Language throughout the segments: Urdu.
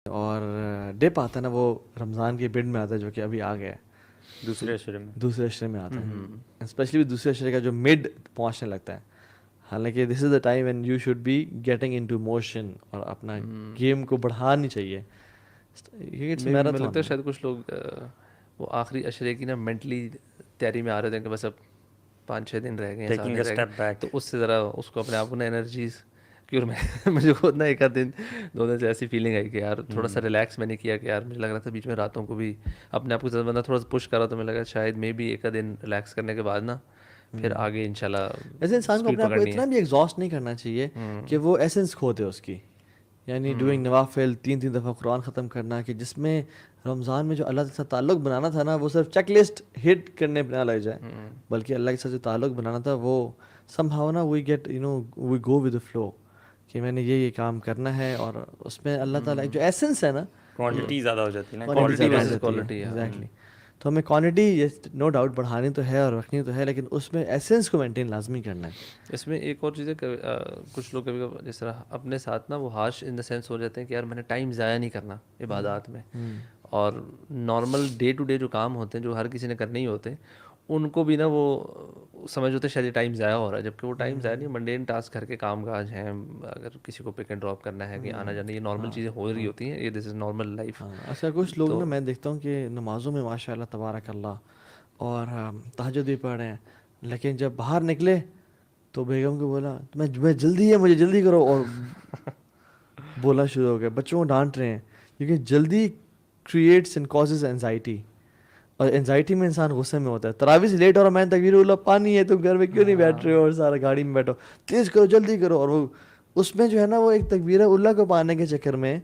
اور ڈپ آتا ہے نا وہ رمضان کے بڈ میں آتا ہے جو کہ ابھی آ گیا ہے دوسرے اشرے میں آتا ہے, اسپیشلی دوسرے اشرے کا جو مڈ پہنچنے لگتا ہے. حالانکہ this is the time when you should be getting into motion اور اپنا گیم کو بڑھانی چاہیے. مجھے لگتا ہے شاید کچھ لوگ وہ آخری اشرے کی نا مینٹلی تیاری میں آ رہے تھے کہ بس اب 5-6 دن رہ گئے ہیں, 7 دن رہ گئے, تو اس سے ذرا اس کو اپنے آپ کو نا انرجیز کی. اور مجھے خود نا ایک آدھ دن 2 دن سے ایسی فیلنگ آئی کہ یار تھوڑا سا ریلیکس میں نے کیا, کہ یار مجھے لگ رہا تھا بیچ میں راتوں کو بھی اپنے آپ کو زیادہ بندہ تھوڑا سا پش کرا, تو مجھے لگا شاید میں بھی ایک آدھ دن ریلیکس کرنے کے بعد نا پھر آگے انشاءاللہ ایسے انسان کو اپنے آپ کو اتنا بھی ایگزاسٹ نہیں کرنا چاہیے کہ وہ ایسنس کھو دے اس کی. یعنی ڈوئنگ نوافل 3 دفعہ قرآن ختم کرنا, کہ جس میں رمضان میں جو اللہ کے ساتھ تعلق بنانا تھا نا وہ صرف چیک لسٹ ہٹ کرنے پہ نہ لگ جائے, بلکہ اللہ کے ساتھ جو تعلق بنانا تھا وہ سم ہاؤ نا we get we go with the flow, کہ میں نے یہ کام کرنا ہے. اور اس میں اللہ تعالیٰ جو ایسنس ہے نا, کوانٹٹی زیادہ ہو جاتی ہے نا, کوالٹی. ایگزیکٹلی. تو ہمیں کوانٹٹی نو ڈاؤٹ بڑھانی تو ہے اور رکھنی تو ہے, لیکن اس میں ایسنس کو مینٹین لازمی کرنا ہے. اس میں ایک اور چیز ہے, کچھ لوگ کبھی جس طرح اپنے ساتھ نا وہ ہارش ان دا سینس ہو جاتے ہیں کہ یار میں نے ٹائم ضائع نہیں کرنا عبادات میں, اور نارمل ڈے ٹو ڈے جو کام ہوتے ہیں جو ہر کسی نے کرنے ہی ہوتے ہیں ان کو بھی نا وہ سمجھ ہوتے ہیں شاید ٹائم ضائع ہو رہا ہے, جبکہ وہ ٹائم ضائع نہیں, منڈین ٹاسک گھر کے کام کاج ہیں, اگر کسی کو پک اینڈ ڈراپ کرنا ہے کہ آنا جانا, یہ نارمل چیزیں ہو رہی ہوتی ہیں, یہ دس از نارمل لائف. اچھا کچھ لوگ نا میں دیکھتا ہوں کہ نمازوں میں ماشاء اللہ تبارک اللہ اور تہجد بھی پڑھ رہے ہیں, لیکن جب باہر نکلے تو بیگم کو بولا تمہیں جلدی ہے, مجھے جلدی کرو, اور بولا شروع ہو گیا. بچوں کو ڈانٹ رہے ہیں کیونکہ جلدی کریٹس اینڈ کازز انزائٹی, اور انزائٹی میں انسان غصے میں ہوتا ہے. تراویح سے لیٹ ہو رہا, میں تکبیر اللہ پانی ہے, تم گھر میں کیوں نہیں بیٹھ رہے ہو, اور سارا گاڑی میں بیٹھو, تیز کرو جلدی کرو. اور وہ اس میں جو ہے نا وہ ایک تکبیر اللہ کو پانے کے چکر میں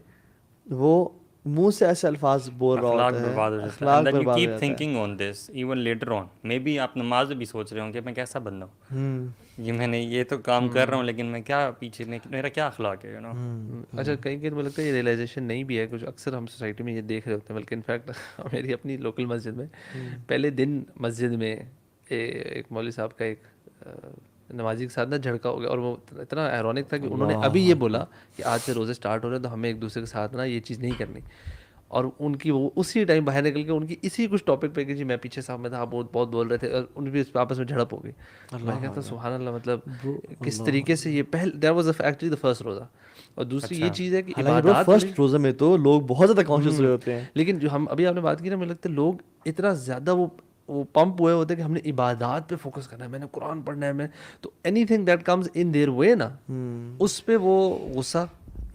وہ منہ سے ایسے الفاظ بول رہا ہوتا ہے, اخلاق برباد ہو جاتا ہے. on this even later on میں بھی آپ نماز بھی سوچ رہے ہوں کہ میں کیسا بندہ ہوں, یہ میں نے یہ تو کام کر رہا ہوں, لیکن میں کیا پیچھے میرا کیا اخلاق ہے, اچھا کہیں کہیں مجھے لگتا ہے یہ ریئلائزیشن نہیں بھی ہے, کچھ اکثر ہم سوسائٹی میں یہ دیکھ رہے ہوتے ہیں, بلکہ انفیکٹ میری اپنی لوکل مسجد میں پہلے دن مسجد میں ایک مولوی صاحب کا ایک نمازی کے ساتھ نا جھڑکا ہو گیا, اور وہ اتنا ایرونک تھا کہ انہوں نے ابھی یہ بولا کہ آج سے روزے اسٹارٹ ہو رہے ہیں تو ہمیں ایک دوسرے کے ساتھ نا یہ چیز نہیں کرنی, اور ان کی وہ اسی ٹائم باہر نکل کے ان کی اسی کچھ ٹاپک پہ کہ جی میں پیچھے صاحب میں تھا, آپ بہت بول رہے تھے, اور ان بھی آپس میں جھڑپ ہو گئی. میں کہتا سبحان اللہ, مطلب کس طریقے سے یہ that was actually the first روزہ. اور دوسری یہ چیز ہے کہ عبادات فرسٹ روزے میں تو لوگ بہت زیادہ کانشیس ہوئے ہوتے ہیں, لیکن جو ہم ابھی آپ نے بات کی نا, مجھے لگتا ہے لوگ اتنا زیادہ وہ پمپ ہوئے ہوتے ہیں کہ ہم نے عبادات پہ فوکس کرنا ہے, میں نے قرآن پڑھنا ہے, میں تو anything that comes in their way نا اس پہ وہ غصہ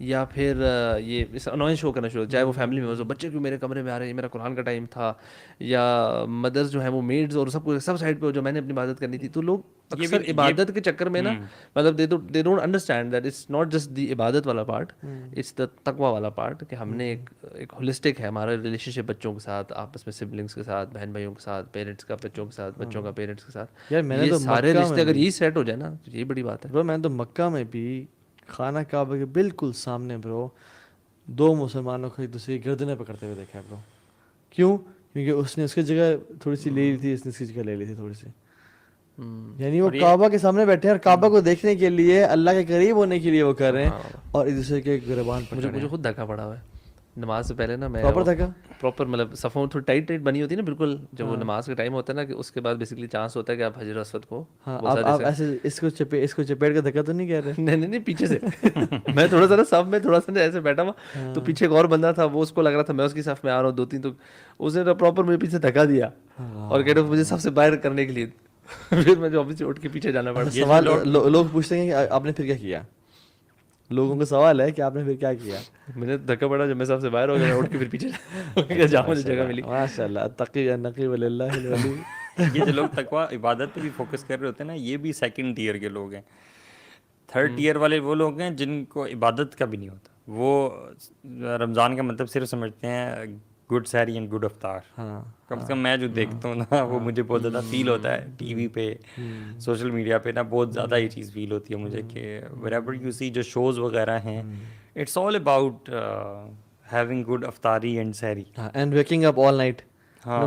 یا پھر یہ انوائنس شو کرنا شروع, چاہے وہ فیملی میں ہو, بچے کیوں میرے کمرے میں آ رہے ہیں, میرا قرآن کا ٹائم تھا, یا مدرس جو ہیں وہ میڈز اور سب سائڈ پہ ہو جو میں نے اپنی عبادت کرنی تھی. تو لوگ اکثر عبادت کے چکر میں نا مطلب they don't understand that it's not just the عبادت والا پارٹ, اٹس دا تقویٰ والا پارٹ, کہ ہم نے ایک ہولسٹک ہے ہمارا ریلیشن شپ بچوں کے ساتھ, آپس میں سبلنگس کے ساتھ, بہن بھائیوں کے ساتھ, پیرنٹس کا بچوں کے ساتھ, بچوں کا پیرنٹس کے ساتھ, یہ سارے رشتے اگر یہ سیٹ ہو جائے نا تو یہ بڑی بات ہے. برو میں نے تو مکہ میں بھی خانہ کعبہ کے بالکل سامنے برو 2 مسلمانوں کو ایک دوسرے کی گردنیں پکڑتے ہوئے دیکھا ہے برو. کیوں؟ کیونکہ اس نے اس کی جگہ تھوڑی سی لے لی تھی, اس نے اس کی جگہ لے لی تھی تھوڑی سی. یعنی وہ کعبہ کے سامنے بیٹھے ہیں اور کعبہ کو دیکھنے کے لیے, اللہ کے قریب ہونے کے لیے وہ کر رہے ہیں, اور ایک دوسرے کے گریبان پکڑ رہے ہیں. مجھے خود دھکا پڑا ہوا ہے نماز سے پہلے نا, میں پراپر مطلب صفوں تھوڑی ٹائٹ بنی ہوتی ہے نا بالکل, جب وہ نماز کا ٹائم ہوتا ہے نا کہ اس کے بعد بیسکلی چانس ہوتا ہے کہ آپ حجر اسود کو آپ ایسے اس کو چپیٹ کا دھکا تو نہیں کہہ رہے؟ نہیں پیچھے سے میں تھوڑا سا نا صف میں تھوڑا سا ایسے بیٹھا ہوا, تو پیچھے ایک اور بندہ تھا, وہ اس کو لگ رہا تھا میں اس کی صف میں آ رہا ہوں 2-3, تو اس نے پراپر میرے پیچھے دھکا دیا اور کہہ رہے مجھے سب سے باہر کرنے کے لیے, پھر مجھے آفس سے اٹھ کے پیچھے جانا پڑا. سوال لوگ پوچھتے ہیں کہ آپ نے پھر کیا کیا, لوگوں کا سوال ہے کہ آپ نے پھر کیا کیا. میں نے دھکا پڑا, جب میں سب سے باہر ہو گیا میں اٹھ کے پھر پیچھے جا, مجھے جگہ ملی. ماشاء اللہ, تقی نقی وللہ الولی. یہ جو لوگ تقویٰ عبادت پہ بھی فوکس کر رہے ہوتے ہیں نا, یہ بھی 2nd ٹیئر کے لوگ ہیں. 3rd ٹیئر والے وہ لوگ ہیں جن کو عبادت کا بھی نہیں ہوتا, وہ رمضان کا مطلب صرف سمجھتے ہیں گڈ سحری اینڈ گڈ افطار. کم سے کم میں جو دیکھتا ہوں نا, وہ مجھے بہت زیادہ فیل ہوتا ہے ٹی وی پہ, سوشل میڈیا پہ نا, بہت زیادہ یہ چیز فیل ہوتی ہے مجھے کہ wherever you see جو شوز وغیرہ ہیں, it's all about having good افطاری and sehri and waking up all night,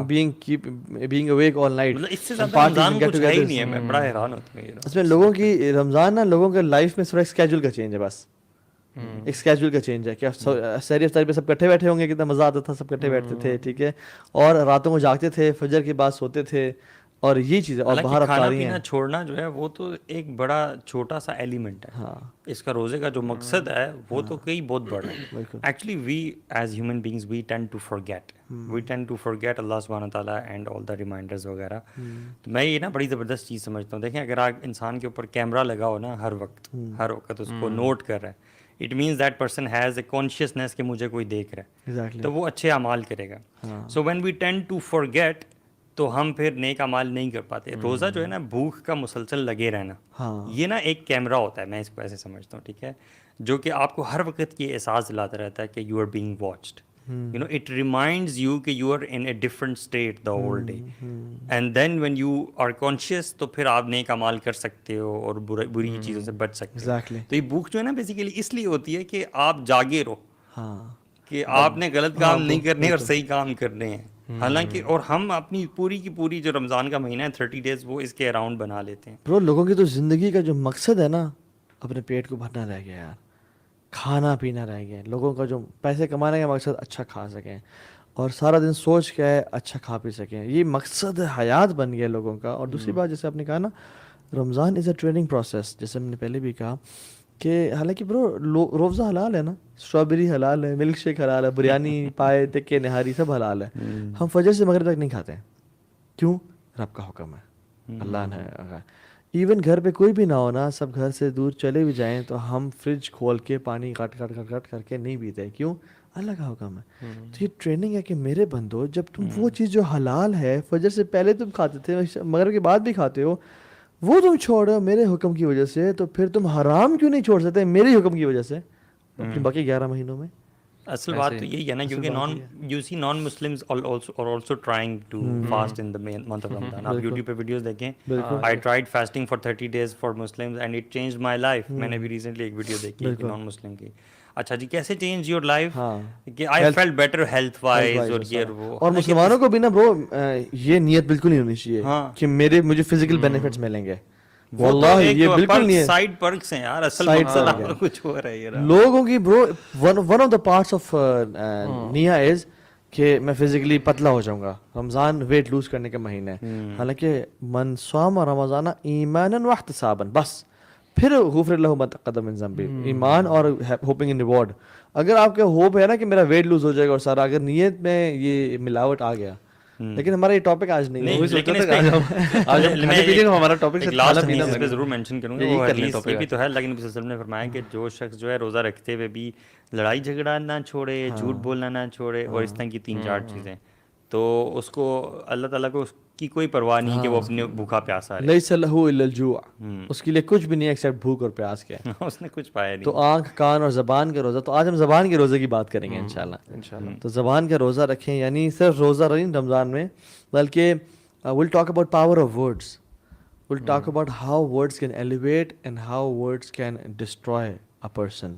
being awake all night. مطلب اس سے زیادہ رمضان کچھ ہے ہی نہیں ہے. میں بڑا حیران ہوتا ہوں اس میں لوگوں کی رمضان نا, لوگوں کے لائف میں تھوڑا اسکیجول کا چینج ہے بس. ایک اسکیجول کا چینج ہے کہ سحری افطاری پہ سب کٹھے بیٹھے ہوں گے, کتنا مزہ آتا تھا, سب کٹھے بیٹھتے تھے, ٹھیک ہے, اور راتوں کو جاگتے تھے, فجر کے بعد سوتے تھے, اور یہ چیزیں, اور باہر کھانا افطاری پینا ہیں. چھوڑنا جو ہے وہ تو ایک بڑا چھوٹا سا ایلیمنٹ ہے. ہاں اس کا روزے کا جو مقصد ہے وہ تو کئی بہت بڑا ہے. بالکل. Actually we as human beings we tend to forget Allah سبحانہ تعالیٰ اینڈ آل دا ریمائنڈرز وغیرہ. تو میں یہ نا بڑی زبردست چیز سمجھتا ہوں. دیکھیں اگر آپ انسان کے اوپر کیمرہ لگا ہو نا ہر وقت اس کو نوٹ کر رہا ہے, it means that person has a consciousness کہ مجھے کوئی دیکھ رہا ہے, تو وہ اچھے اعمال کرے گا. So when we tend to forget تو ہم پھر نیک اعمال نہیں کر پاتے. روزہ جو ہے نا بھوک کا مسلسل لگے رہنا, یہ نا ایک کیمرہ ہوتا ہے, میں اس کو ایسے سمجھتا ہوں, ٹھیک ہے, جو کہ آپ کو ہر وقت یہ احساس دلاتا رہتا ہے کہ you are being watched. You know it reminds you کہ you are in a different state the whole day, and then when you are conscious تو پھر آپ نیک اعمال کر سکتے ہو اور بری چیزوں سے بچ سکتے ہو. تو یہ بھوک جو ہے نا بیسیکلی اس لیے ہوتی ہے کہ آپ جاگے رہو, کہ آپ نے غلط کام نہیں کرنے اور صحیح کام کرنے ہیں. حالانکہ اور ہم اپنی پوری کی پوری جو رمضان کا مہینہ ہے 30 days وہ اس کے اراؤنڈ بنا لیتے ہیں. برو لوگوں کی تو زندگی کا جو مقصد ہے نا, اپنے پیٹ کو بھرنا رہ گیا یار, کھانا پینا رہ گیا. لوگوں کا جو پیسے کمانے کا مقصد اچھا کھا سکیں, اور سارا دن سوچ کے ہے اچھا کھا پی سکیں, یہ مقصد حیات بن گیا لوگوں کا. اور دوسری بات جیسے آپ نے کہا نا, رمضان از اے ٹریننگ پروسیس, جیسے ہم نے پہلے بھی کہا کہ حالانکہ برو روزہ حلال ہے نا, اسٹرابیری حلال ہے, ملک شیک حلال ہے, بریانی پائے تکے نہاری سب حلال ہے. ہم فجر سے مغرب تک نہیں کھاتے ہیں, کیوں؟ رب کا حکم ہے, اللہ نے. ایون گھر پہ کوئی بھی نہ ہونا, سب گھر سے دور چلے بھی جائیں تو ہم فریج کھول کے پانی کٹ کر کے نہیں پیتے, کیوں؟ اللہ کا حکم ہے. تو یہ ٹریننگ ہے کہ میرے بندو, جب تم وہ چیز جو حلال ہے فجر سے پہلے تم کھاتے تھے, مغرب کے بعد بھی کھاتے ہو, وہ تم چھوڑو میرے حکم کی وجہ سے, تو پھر تم حرام کیوں نہیں چھوڑ سکتے میرے حکم کی وجہ سے اپنے باقی 11 مہینوں میں؟ اصل بات تو یہی ہے نا, کیونکہ non Muslims are also trying to fast in the month of Ramadan. آپ یوٹیوب پہ ویڈیوز دیکھیں, I tried fasting for 30 days for Muslims and it changed my life. میں نے بھی ریسنٹلی ایک ویڈیو دیکھی ہے نان مسلم کی. اچھا جی, کیسے چینج یور لائف, کہ I felt better health wise اور یہ وہ. اور مسلمانوں کو بھی نا برو یہ نیت بالکل نہیں ہونی چاہیے کہ مجھے فزیکل بینیفٹس ملیں گے. واللہ یہ بالکل نہیں ہے, سائیڈ پرکس ہیں یار, اصل مقصد کچھ ہو رہا ہے لوگوں کی. برو one of the parts of نیا از کہ میں فزیکلی پتلا ہو جاؤں گا. رمضان ویٹ لوز کرنے کا مہینہ ہے, حالانکہ من صام رمضان ایمانا واحتسابا, بس پھر غفر له ما تقدم من ذنبه, ایمان اور ہوپنگ ان ریوارڈ. اگر آپ کا ہوپ ہے نا کہ میرا ویٹ لوز ہو جائے گا اور سارا, اگر نیت میں یہ ملاوٹ آ گیا, لیکن ہمارا یہ ٹاپک آج نہیں ہے. اس پہ ضرور مینشن کروں گا, وہ حدیث یہ بھی تو ہے, لیکن صلی اللہ علیہ وسلم نے فرمایا کہ جو شخص جو ہے روزہ رکھتے ہوئے بھی لڑائی جھگڑا نہ چھوڑے, جھوٹ بولنا نہ چھوڑے, اور اس طرح کی 3-4 چیزیں, تو اس کو اللہ تعالیٰ کو اس کی کوئی پرواہ نہیں کہ وہ اپنے بھوکا پیاسا رہے. لیس لہ الا الجوع, اس کے لیے کچھ بھی نہیں ایکسیپٹ بھوک اور پیاس کے. اس نے کچھ پایا نہیں. تو آنکھ, کان اور زبان کا روزہ, تو آج ہم زبان کے روزے کی بات کریں گے انشاءاللہ. تو زبان کا روزہ رکھیں, یعنی صرف روزہ نہیں رمضان میں, بلکہ we'll talk about power of words. We'll talk about how words can elevate and how words can destroy a person.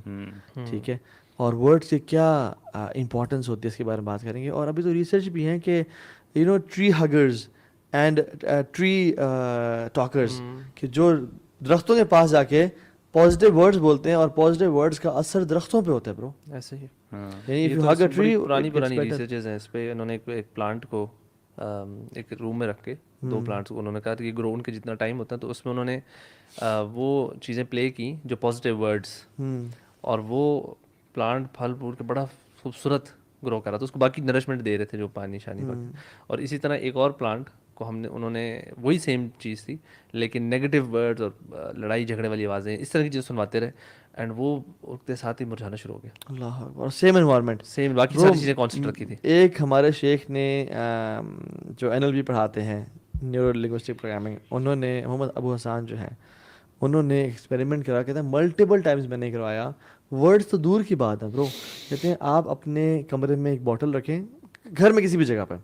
ٹھیک ہے, اور ورڈس کی کیا امپورٹنس ہوتی ہے اس کے بارے میں بات کریں گے. اور ابھی تو ریسرچ بھی ہیں کہ ٹری ہگرز اینڈ ٹری ٹاکرز, کہ جو درختوں کے پاس جا کے پازیٹیو ورڈز بولتے ہیں, اور پازیٹیو ورڈز کا اثر درختوں پہ ہوتا ہے برو. ایسے ہی یعنی پرانی ریسرچز ہیں اس پہ. انہوں نے ایک پلانٹ کو ایک روم میں رکھ کے 2 پلانٹس کو انہوں نے کہا کہ گرو ان کے جتنا ٹائم ہوتا ہے, تو اس میں انہوں نے وہ چیزیں پلے کی جو پازیٹیو ورڈز, اور وہ پلانٹ پھل پھول کے بڑا خوبصورت گرو کر رہا تھا. اس کو باقی نرشمنٹ دے رہے تھے جو پانی شانی وقت. اور اسی طرح ایک اور پلانٹ کو انہوں نے وہی سیم چیز تھی, لیکن نیگیٹو ورڈز اور لڑائی جھگڑے والی آوازیں اس طرح کی چیزیں سنواتے رہے, اینڈ وہ اٹھتے ساتھ ہی مرجھانا شروع ہو گیا. اللہ اکبر. سیم انوائرمنٹ, سیم باقی ساری چیزیں کانسٹنٹ رکھی تھی. ایک ہمارے شیخ نے جو NLP پڑھاتے ہیں, نیورو لنگوسٹک پروگرامنگ, انہوں نے, محمد ابو حسان جو ہیں, انہوں نے ایکسپیریمنٹ کرا, کہتے ہیں ملٹیپل ٹائمز میں نے کروایا, ورڈز تو دور کی بات ہے برو. کہتے ہیں آپ اپنے کمرے میں ایک بوٹل رکھیں, گھر میں کسی بھی جگہ پہ,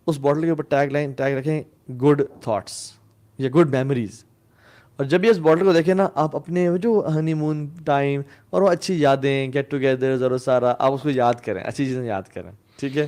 اس بوٹل کے اوپر ٹیگ رکھیں گڈ تھاٹس یا گڈ میموریز, اور جب یہ اس بوٹل کو دیکھیں نا, آپ اپنے جو ہنی مون ٹائم اور وہ اچھی یادیں, گیٹ ٹوگیدرز اور وہ سارا, آپ اس کو یاد کریں, اچھی چیزیں یاد کریں, ٹھیک ہے.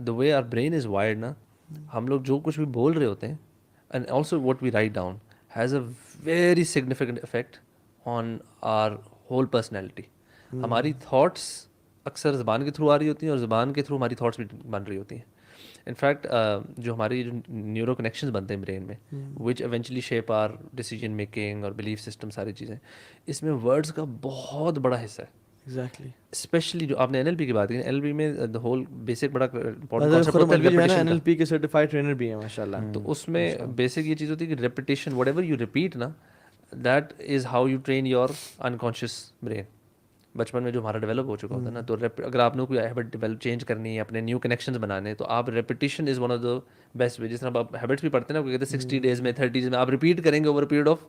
the way our brain is wired نا, ہم لوگ جو کچھ بھی بول رہے ہوتے ہیں and also what we write down has a very significant effect on our whole personality. ہماری تھاٹس اکثر زبان کے تھرو آ رہی ہوتی ہیں اور زبان کے تھرو ہماری تھاٹس بھی بن رہی ہوتی ہیں. انفیکٹ جو ہماری جو نیورو کنیکشنز بنتے ہیں برین میں which eventually shape our decision making اور بلیف سسٹم, ساری چیزیں, اس میں ورڈس کا بہت بڑا حصہ ہے. ایگزیکٹلی. اسپیشلی جو آپ نے NLP کی بات کی, NLP میں دا ہول بیسک بڑا NLP کے سرٹیفائڈ ٹرینر بھی ہیں ماشاءاللہ. تو اس میں بیسک یہ چیز ہوتی ہے کہ repetition, whatever you repeat نا, that is how you train your unconscious brain. بچپن میں جو ہمارا ڈیولپ ہو چکا ہوتا ہے نا, تو اگر آپ نے کوئی ہیبٹ ڈیولپ چینج کرنی ہے, اپنے نیو کنیکشنز بنانے ہیں, تو آپ repetition is one of the best way. جس طرح آپ ہیبٹس بھی پڑھتے ہیں نا, کہتے ہیں 60 days میں 30 days میں آپ ریپیٹ کریں گے over period of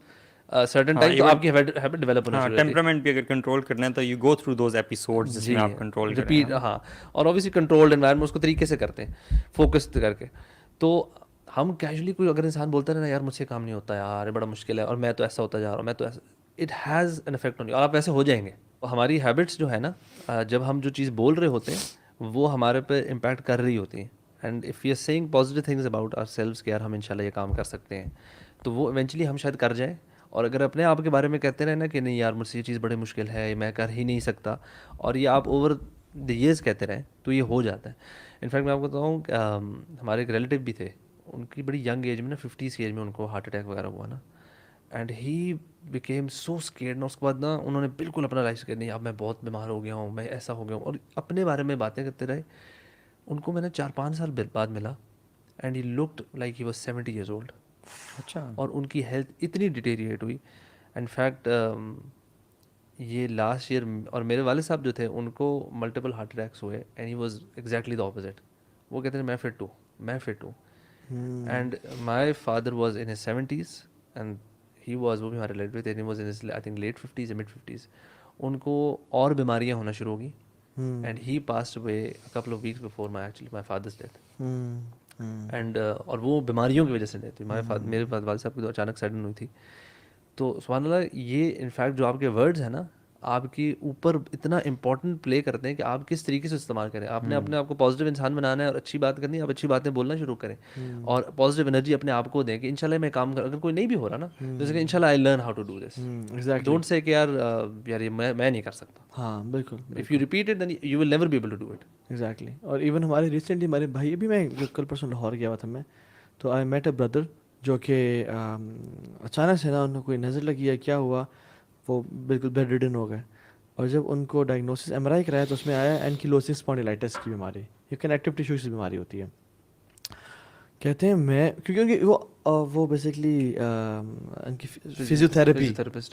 certain time, تو آپ کی ہیبٹ ڈیولپ ہونا شروع ہوتی ہے. ٹیمپرامنٹ بھی اگر کنٹرول کرنا ہے تو you go through those episodes جس میں آپ کنٹرول کریں. ریپیٹ, ہاں, اور اوبیسلی کنٹرولڈ انوائرمنٹ اس کو طریقے سے کرتے ہیں, فوکس کر کے. تو ہم کیجولی کوئی اگر انسان بولتا ہے نا یار مجھ سے کام نہیں ہوتا یار, بڑا مشکل ہے, اور میں تو ایسا ہوتا جا رہا ہوں, میں تو ایسا, it has an effect on you, اور آپ ایسے ہو جائیں گے. ہماری ہیبٹس جو ہے نا, جب ہم جو چیز بول رہے ہوتے ہیں وہ ہمارے پہ امپیکٹ کر رہی ہوتی ہیں. And if you are seeing positive things about ourselves کہ یار ہم انشاءاللہ یہ کام کر سکتے ہیں, تو وہ ایونچولی ہم شاید کر جائیں. اور اگر اپنے آپ کے بارے میں کہتے رہے نا کہ نہیں یار مجھ سے یہ چیز بڑی مشکل ہے, میں کر ہی نہیں سکتا, اور یہ آپ اوور دی ایئرس کہتے رہیں, تو یہ ہو جاتا ہے. انفیکٹ میں آپ کو بتاؤں ہمارے ایک ریلیٹیو بھی تھے, ان کی بڑی ینگ ایج میں نا 50s کی ایج میں ان کو ہارٹ اٹیک وغیرہ ہوا نا, and he became so scared نا. اس کے بعد نا انہوں نے بالکل اپنا لائف کہ نہیں اب میں بہت بیمار ہو گیا ہوں, میں ایسا ہو گیا ہوں, اور اپنے بارے میں باتیں کرتے رہے. ان کو میں نے 4-5 سال بعد ملا, and he looked like he was 70 years old. اچھا. اور ان کی ہیلتھ اتنی ڈیٹیریٹ ہوئی. انفیکٹ یہ لاسٹ ایئر, اور میرے والد صاحب جو تھے ان کو ملٹیپل ہارٹ اٹیکس ہوئے, and he was exactly the opposite. وہ کہتے ہیں میں فٹ ہوں, میں فٹ ہوں. And my father was in his 70s and he was, وہ بھی ہمارے ریلیٹیو تھے, he was in his I think late 50s یا مڈ 50s. ان کو اور بیماریاں ہونا شروع ہو گئیں, and he passed away couple of weeks before my father's death. And اور وہ بیماریوں کی وجہ سے ڈیتھ ہوئی. میرے والد صاحب کی تو اچانک سڈن ہوئی تھی. تو سبحان اللہ, یہ انفیکٹ جو آپ کے ورڈز ہیں نا, آپ کی اوپر اتنا امپورٹنٹ پلے کرتے ہیں کہ آپ کس طریقے سے استعمال کریں. آپ نے اپنے آپ کو پازیٹیو انسان بنانا ہے اور اچھی بات کرنی ہے, آپ اچھی باتیں بولنا شروع کریں, اور پازیٹیو انرجی اپنے آپ کو دیں کہ انشاءاللہ میں کام اگر کوئی نہیں بھی ہو رہا نا, جیسے کہ انشاءاللہ I learn how to do this. Don't say کہ یار یہ میں نہیں کر سکتا. ہاں بالکل. If you repeat it then you will never be able to do it. Exactly. اور ایون ہمارے ریسنٹلی ہمارے بھائی, ابھی میں کل پرسوں لاہور گیا ہوا تھا میں, تو آئی میٹ اے بردر جو کہ اچانک سے نا ان کو کوئی نظر لگی ہے, کیا ہوا, وہ بالکل بیڈ ریڈن ہو گئے. اور جب ان کو ڈائگنوسس MRI کرایا تو اس میں آیا اینکیلوسنگ اسپونڈیلائٹس کی بیماری, یہ کنیکٹیو ٹیشو کی بیماری ہوتی ہے. کہتے ہیں میں کیونکہ وہ بیسکلی ان کی فزیوتھیراپی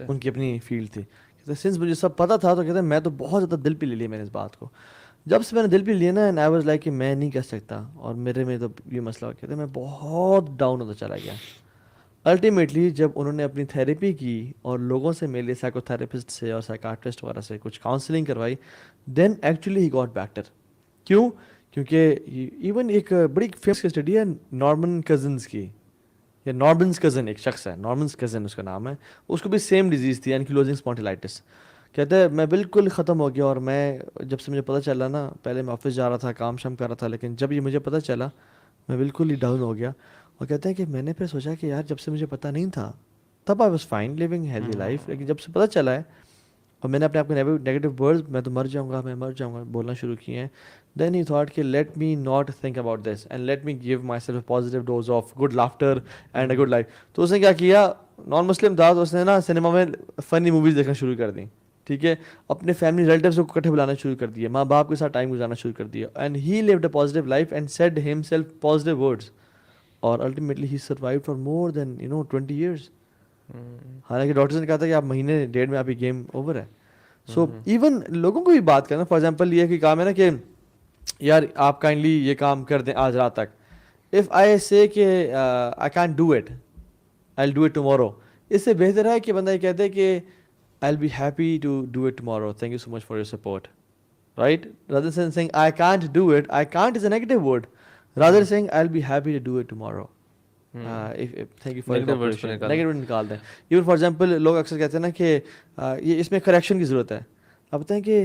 ان کی اپنی فیلڈ تھی. کہتے سنس مجھے سب پتہ تھا, تو کہتے ہیں میں تو بہت زیادہ دل پہ لے لیا میں نے اس بات کو. جب سے میں نے دل پہ لیا نا, اینڈ آئی واز لائک کہ میں نہیں کر سکتا, اور میرے میں تو یہ مسئلہ ہو. کہتے ہیں میں بہت ڈاؤن ہوتا چلا گیا. الٹیمیٹلی جب انہوں نے اپنی تھیراپی کی اور لوگوں سے ملے, سائیکو تھراپسٹ سے اور سائیکاٹرسٹ وغیرہ سے کچھ کاؤنسلنگ کروائی, دین ایکچولی ہی گاٹ بیٹر. کیوں؟ کیونکہ ایون ایک بڑی فیمس اسٹڈی ہے نارمن کزنس کی, یا نارمنس کزن ایک شخص ہے, نارمنس کزن اس کا نام ہے, اس کو بھی سیم ڈیزیز تھی, اینکیلوزنگ اسپونڈیلائٹس. کہتے ہیں میں بالکل ختم ہو گیا, اور میں جب سے مجھے پتہ چلا نا, پہلے میں آفس جا رہا تھا, کام شام کر رہا تھا, لیکن جب یہ مجھے پتہ چلا میں بالکل ہی ڈاؤن ہو گیا. اور کہتے ہیں کہ میں نے پھر سوچا کہ یار جب سے مجھے پتہ نہیں تھا تب I was fine living healthy life, لیکن جب سے پتہ چلا ہے اور میں نے اپنے آپ کو نیگیٹو ورڈز, میں تو مر جاؤں گا, میں مر جاؤں گا, بولنا شروع کیے ہیں, دین ہی تھاٹ کہ let me not think about this and let me give myself positive dose of good laughter and a good life. تو اس نے کیا کیا, نان مسلم تھا تو اس نے نا سنیما میں فنی موویز دیکھنا شروع کر دیں, ٹھیک ہے, اپنے فیملی ریلیٹیوز کو اکٹھے بلانا شروع کر دیا, ماں باپ کے ساتھ ٹائم گزارنا شروع کر دیا, and he lived a positive life and said himself positive words, اور ultimately he survived for more than 20 years. حالانکہ ڈاکٹرز نے کہا تھا کہ آپ مہینے ڈیڑھ میں آپ کی گیم اوور ہے. سو ایون لوگوں کو بھی بات کرنا, فار ایگزامپل یہ کہ کام ہے نا کہ یار آپ کائنڈلی یہ کام کر دیں آج رات تک, اف آئی سے کہ I can't do it, I will do it tomorrow, اس سے بہتر ہے کہ بندہ یہ کہتے کہ I will be happy to do it tomorrow, thank you so much for your support, right, rather than saying I can't do it, I can't is a negative word, rather saying I'll be happy to do it tomorrow. Thank you for your cooperation. Negative word نکال دیں. even for example لوگ اکثر کہتے ہیں نا کہ یہ اس میں کریکشن کی ضرورت ہے. آپ بتائیں کہ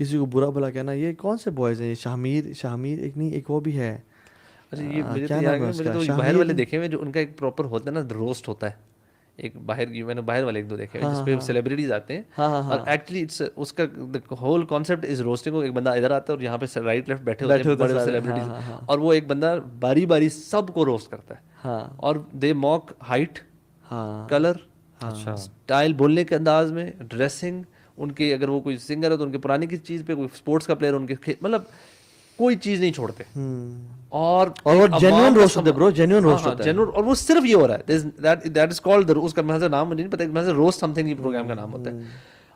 کسی کو برا بھلا کہنا. یہ کون سے بوائز ہیں یہ؟ شاہمیر ایک نہیں، ایک وہ بھی ہے. اچھا یہ مجھے کیا تو نام ہے یاد اس مجھے کا؟ تو باہر والے دیکھے ہوئے جو ان کا ایک پراپر ہوتا ہے نا روسٹ ہوتا ہے ایک باہر کی، میں نے باہر والے ایک دو دیکھے ہوئے جس پہ سیلیبریٹیز آتے ہیں اور ایکچولی اس کا ہول کانسیپٹ از روسٹنگ. ایک بندہ ادھر آتا ہے اور یہاں پہ رائٹ لیفٹ بیٹھے ہوتے ہیں بڑے سیلیبریٹیز اور وہ ایک بندہ باری باری سب کو روسٹ کرتا ہے اور دے موک ہائٹ، کلر، اسٹائل، بولنے کے انداز میں، ڈریسنگ ان کے، اگر وہ کوئی سنگر ہے تو ان کے پرانی کسی چیز پہ، کوئی اسپورٹس کا پلیئر ان کے مطلب کوئی چیز نہیں چھوڑتے. اور وہ جینوئن روسٹ ہوتا ہے برو، جینوئن روسٹ ہوتا ہے. اور وہ صرف یہ ہو رہا ہے دیٹ از کالڈ اس کا محض نام مجھے نہیں پتا، محض روسٹ سم تھنگ یہ پروگرام کا نام ہوتا ہے.